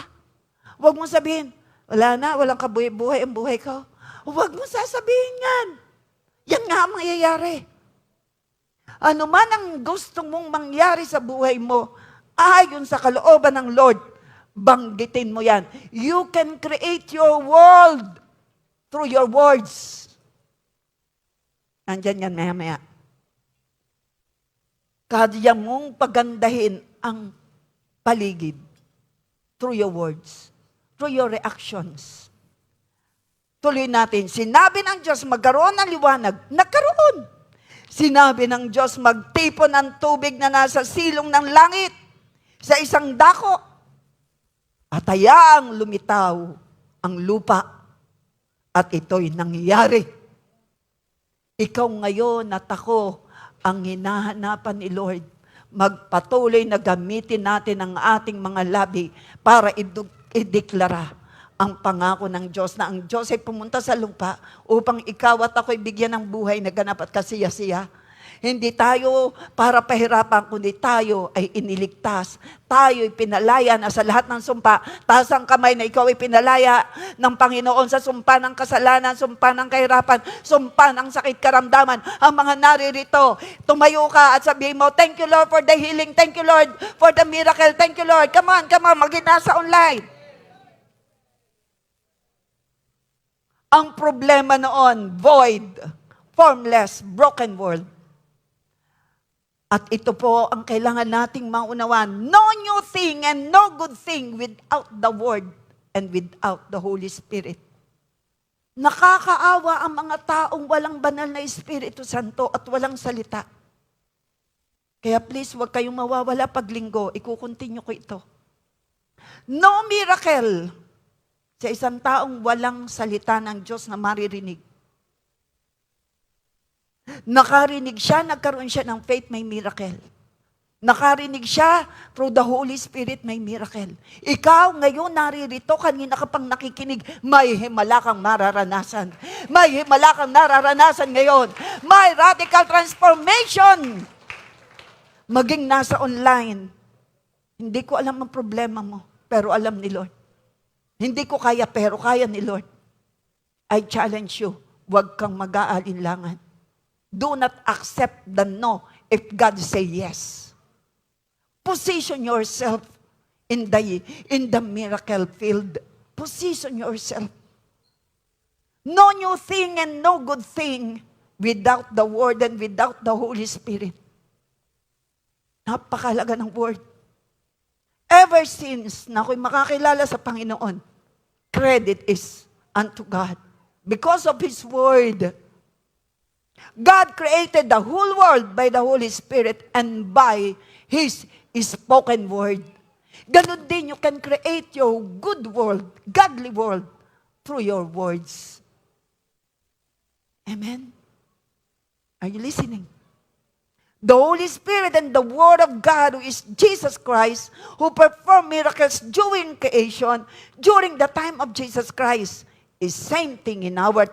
Huwag mong sabihin, wala na, walang kabuhay-buhay ang buhay ko. Huwag mong sasabihin yan. Yan nga ang mangyayari. Ano man ang gusto mong mangyari sa buhay mo, ayon sa kalooban ng Lord, banggitin mo yan. You can create your world through your words. Nandyan yan maya-maya. Kaya mong pagandahin ang paligid through your words, through your reactions. Tuloy natin. Sinabi ng Diyos, magkaroon ng liwanag. Nagkaroon. Sinabi ng Diyos, magtipon ng tubig na nasa silong ng langit sa isang dako. At hayaang lumitaw ang lupa. At ito'y nangyayari. Ikaw ngayon at ako ang hinahanapan ni Lord. Magpatuloy na gamitin natin ang ating mga labi para ideklara ang pangako ng Diyos na ang Diyos ay pumunta sa lupa upang ikaw at ako'y bigyan ng buhay na ganap at kasiya-siya. Hindi tayo para pahirapan, kundi tayo ay iniligtas. Tayo ay pinalaya na sa lahat ng sumpa. Taas ang kamay na ikaw ay pinalaya ng Panginoon sa sumpa ng kasalanan, sumpa ng kahirapan, sumpa ng sakit karamdaman. Ang mga naririto, tumayo ka at sabihin mo, thank you Lord for the healing, thank you Lord for the miracle, thank you Lord. Come on, mag-inasa online. Ang problema noon, void, formless, broken world. At ito po ang kailangan nating maunawan. No new thing and no good thing without the Word and without the Holy Spirit. Nakakaawa ang mga taong walang banal na Espiritu Santo at walang salita. Kaya please, huwag kayong mawawala pag linggo. Ikukontinue ko ito. No miracle sa isang taong walang salita ng Diyos na maririnig. Nakarinig siya, nagkaroon siya ng faith, may miracle. Nakarinig siya, through the Holy Spirit, may miracle. Ikaw ngayon naririto, kanina ka pang nakikinig, may himala kang mararanasan. May himala kang nararanasan ngayon. May radical transformation. Maging nasa online. Hindi ko alam ang problema mo, pero alam ni Lord. Hindi ko kaya, pero kaya ni Lord. I challenge you, huwag kang mag-aalinlangan. Do not accept the no if God say yes. Position yourself in the miracle field. Position yourself. No new thing and no good thing without the Word and without the Holy Spirit. Napakalaga ng Word. Ever since na ako'y makakilala sa Panginoon, credit is unto God. Because of His Word, God created the whole world by the Holy Spirit and by His spoken word. Ganon din, you can create your good world, godly world, through your words. Amen? Are you listening? The Holy Spirit and the Word of God, who is Jesus Christ, who performed miracles during creation, during the time of Jesus Christ, is same thing in our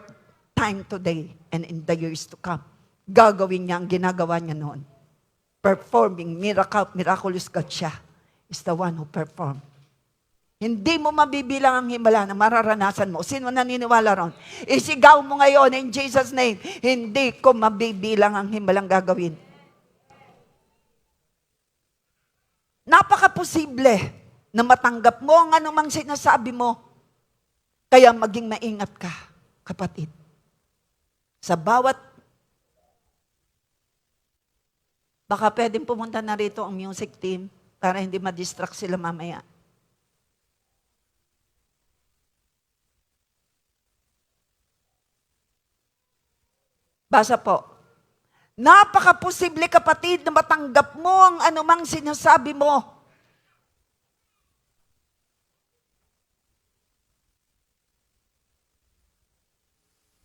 time today and in the years to come. Gagawin niya ang ginagawa niya noon. Performing miraculous God siya is the one who performed. Hindi mo mabibilang ang himala na mararanasan mo. Sino naniniwala ron? Isigaw mo ngayon in Jesus' name, hindi ko mabibilang ang himalang gagawin. Napaka-posible na matanggap mo ang anumang sinasabi mo. Kaya maging maingat ka, kapatid. Sa bawat, baka pwedeng pumunta na rito ang music team para hindi ma-distract sila mamaya. Basa po. Napaka-posible, kapatid, na matanggap mo ang anumang sinasabi mo.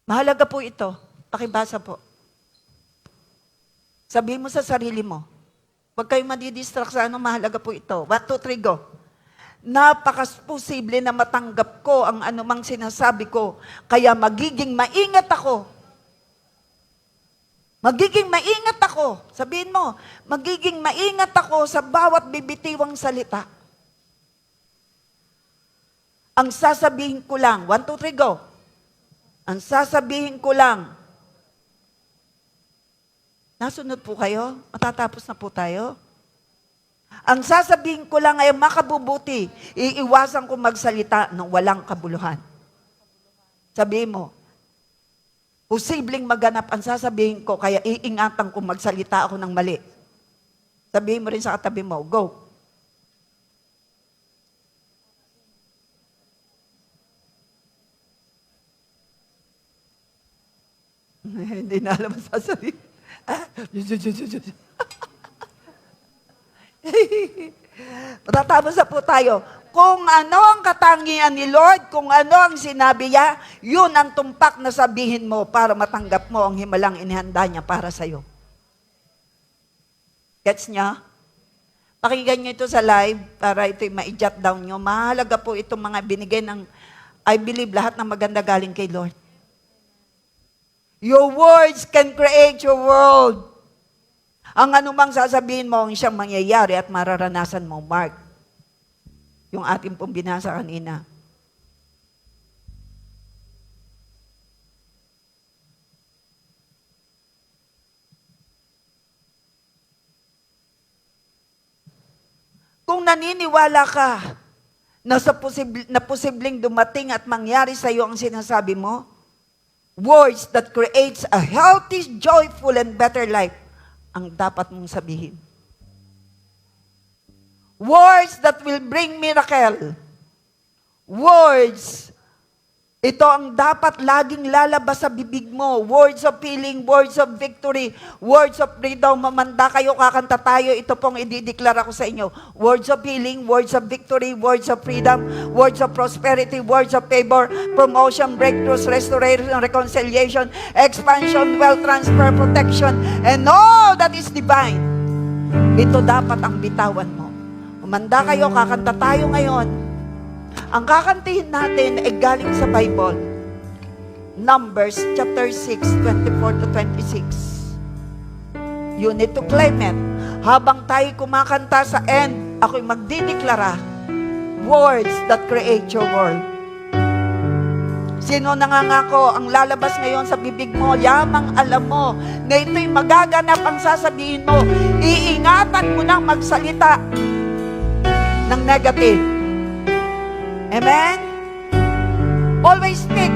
Mahalaga po ito. Pakibasa po. Sabihin mo sa sarili mo, huwag kayong madidistract sa ano, mahalaga po ito. 1, 2, 3, go. Napaka-posible na matanggap ko ang anumang sinasabi ko, kaya magiging maingat ako. Magiging maingat ako. Sabihin mo, magiging maingat ako sa bawat bibitiwang salita. Ang sasabihin ko lang, 1, 2, 3, go. Ang sasabihin ko lang, nasunod po kayo? Matatapos na po tayo? Ang sasabihin ko lang ay makabubuti. Iiwasan ko magsalita ng walang kabuluhan. Sabihin mo, posibleng maganap ang sasabihin ko, kaya iingatan ko magsalita ako ng mali. Sabihin mo rin sa katabi mo, go. Hindi na alam ang sasabihin. Matatapos na po tayo. Kung ano ang katangian ni Lord, kung ano ang sinabi niya, yun ang tumpak na sabihin mo para matanggap mo ang himalang inihanda niya para sa'yo. Gets niya? Pakinggan niyo ito sa live para ito'y ma-jot down niyo. Mahalaga po itong mga binigay ng, I believe, lahat ng maganda galing kay Lord. Your words can create your world. Ang anumang sasabihin mo, ang siyang mangyayari at mararanasan mo, Mark. Yung ating pong binasa kanina. Kung naniniwala ka na posibleng dumating at mangyari sa iyo ang sinasabi mo, words that creates a healthy, joyful, and better life ang dapat mong sabihin. Words that will bring miracle. Words, ito ang dapat laging lalabas sa bibig mo. Words of healing, words of victory, words of freedom. Mamanda kayo, kakanta tayo. Ito pong idideklara ko sa inyo. Words of healing, words of victory, words of freedom, words of prosperity, words of favor, promotion, breakthroughs, restoration, reconciliation, expansion, wealth transfer, protection, and all that is divine. Ito dapat ang bitawan mo. Mamanda kayo, kakanta tayo ngayon. Ang kakantihin natin ay galing sa Bible. Numbers chapter 6, 24 to 26. You need to claim it. Habang tayo kumakanta sa end, ako'y magdideklara words that create your world. Sino nangangako ang lalabas ngayon sa bibig mo, yamang alam mo na ito'y magaganap ang sasabihin mo. Iingatan mo nang magsalita ng negative. Amen? Always speak.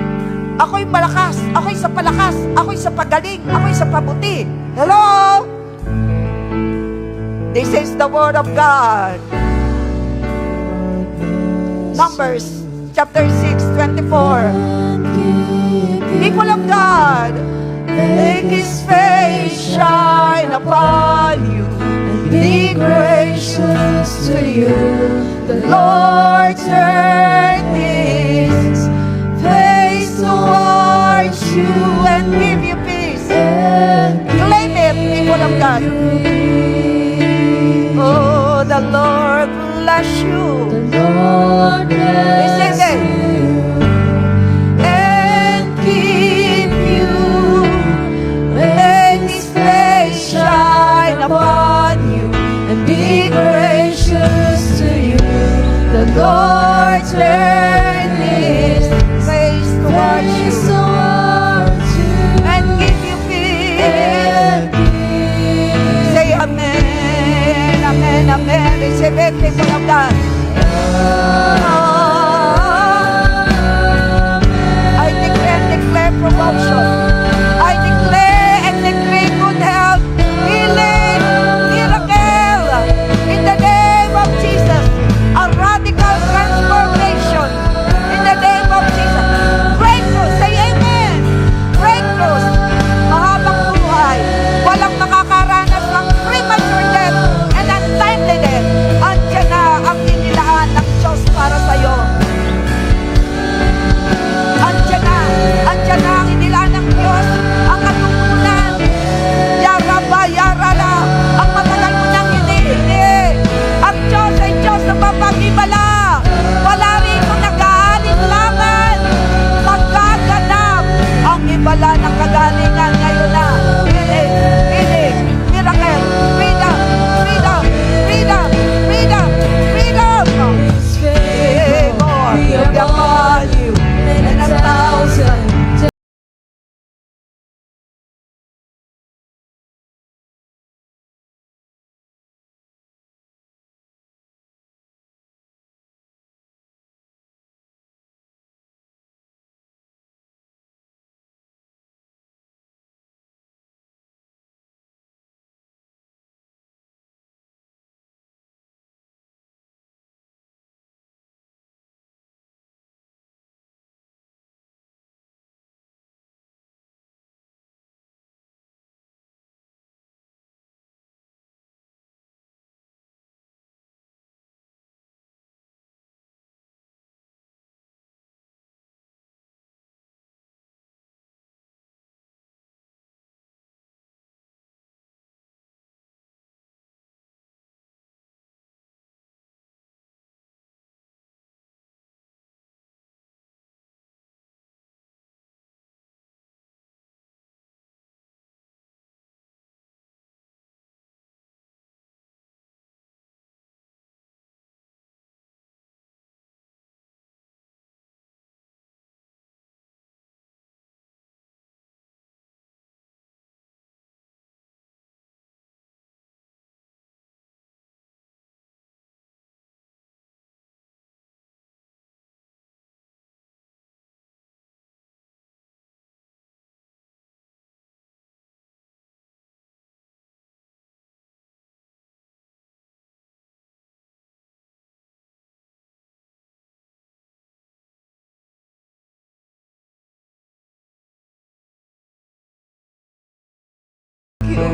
Ako'y malakas. Ako'y sa palakas. Ako'y sa pagaling. Ako'y sa pabuti. Hello? This is the word of God. Numbers chapter 6, 24. People of God, make His face shine upon you. Be gracious to you. The Lord turn His face towards you and give you peace. Claim it, people of God. Oh, the Lord bless you. The Lord bless you and keep you. Make His face shine upon you and be gracious to you. The Lord turn His face towards you and give you peace. Say amen, amen, amen. Receive it, people of God. you.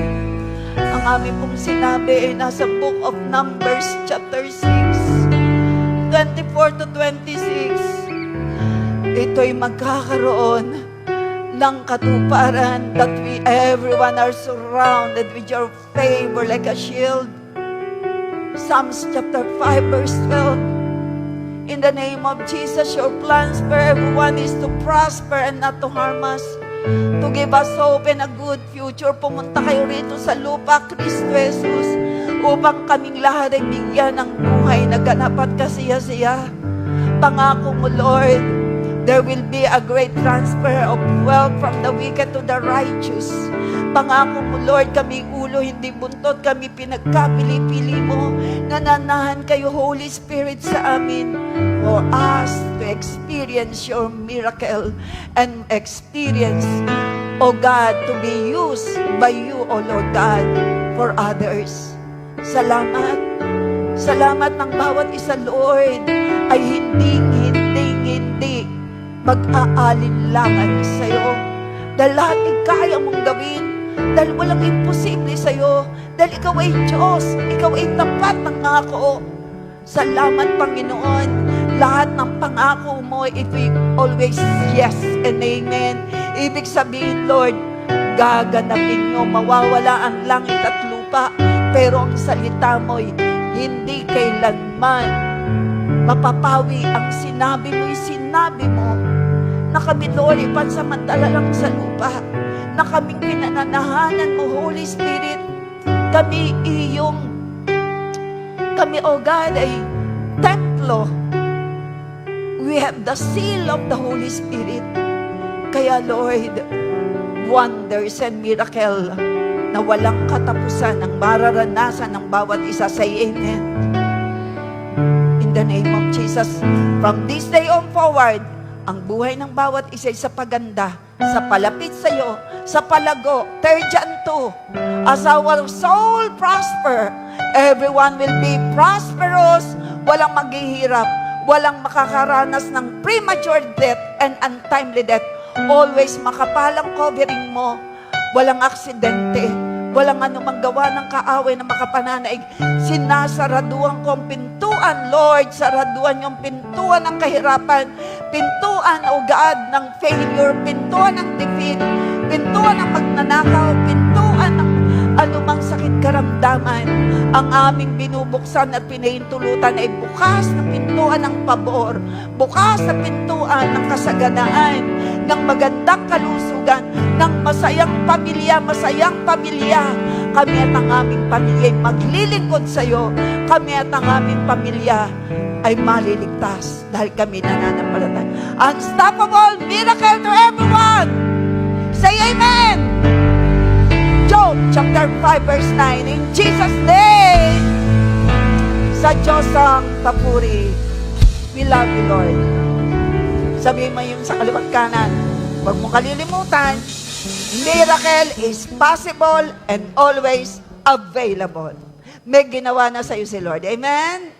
Ang amin pong sinabi ay nasa Book of Numbers chapter 6, 24 to 26. Ito'y magkakaroon ng katuparan that we everyone are surrounded with your favor like a shield. Psalms chapter 5 verse 12. In the name of Jesus, your plans for everyone is to prosper and not to harm us, to give us hope and a good future. Pumunta kayo rito sa lupa, Kristo Jesus, upang kaming lahat ay bigyan ng buhay na ganap at kasiya-siya. Pangako mo, Lord, there will be a great transfer of wealth from the wicked to the righteous. Pangako mo, Lord, kami ulo, hindi buntot, kami pinagkapili-pili mo. Nananahan kayo, Holy Spirit, sa amin for us to experience your miracle and experience, O God, to be used by you, O Lord God, for others. Salamat. Salamat ng bawat isa, Lord, ay hindi mag-aalinlangan sa'yo. Dahil lahat ay kaya mong gawin. Dahil walang imposible sa'yo. Dahil ikaw ay Diyos. Ikaw ay tapat ng pangako. Salamat, Panginoon. Lahat ng pangako mo, it will always yes and amen. Ibig sabihin, Lord, gaganapin nyo, mawawala ang langit at lupa. Pero ang salita mo'y hindi kailanman mapapawi. Ang sinabi mo na kami, Lord, ipansamantala lang sa lupa, na kaming pinananahanan mo, Holy Spirit. Kami, O God, ay templo. We have the seal of the Holy Spirit. Kaya, Lord, wonders and miracle na walang katapusan ang mararanasan ng bawat isa. Say amen. In the name of Jesus, from this day on forward, ang buhay ng bawat isa sa paganda, sa palapit sa iyo, sa palago, terdian to. As our soul prosper, everyone will be prosperous, walang maghihirap, walang makakaranas ng premature death and untimely death. Always makapalang covering mo, walang aksidente, walang anumang gawa ng kaaway na makapananaig. Sinasaraduan ko ang pintuan, Lord, saraduan yung pintuan ng kahirapan, pintuan, O God, ng failure, pintuan ng defeat, pintuan ng magnanakaw, pintuan ng anumang sakit karamdaman. Ang aming binubuksan at pinahintulutan ay bukas na pintuan ng pabor, bukas na pintuan ng kasaganaan, ng magandang kalusugan, ng masayang pamilya. Kami at ang aming pamilya ay maglilingkod sa iyo. Kami at ang aming pamilya ay maliligtas dahil kami nananampalataya. Unstoppable miracle to everyone! Say amen! Job chapter 5 verse 9. In Jesus' name, sa Diyos ang papuri. We love you, Lord. Sabihin mo yung sa kaliwat kanan, huwag mong kalilimutan, miracle is possible and always available. May ginawa na sa iyo si Lord. Amen?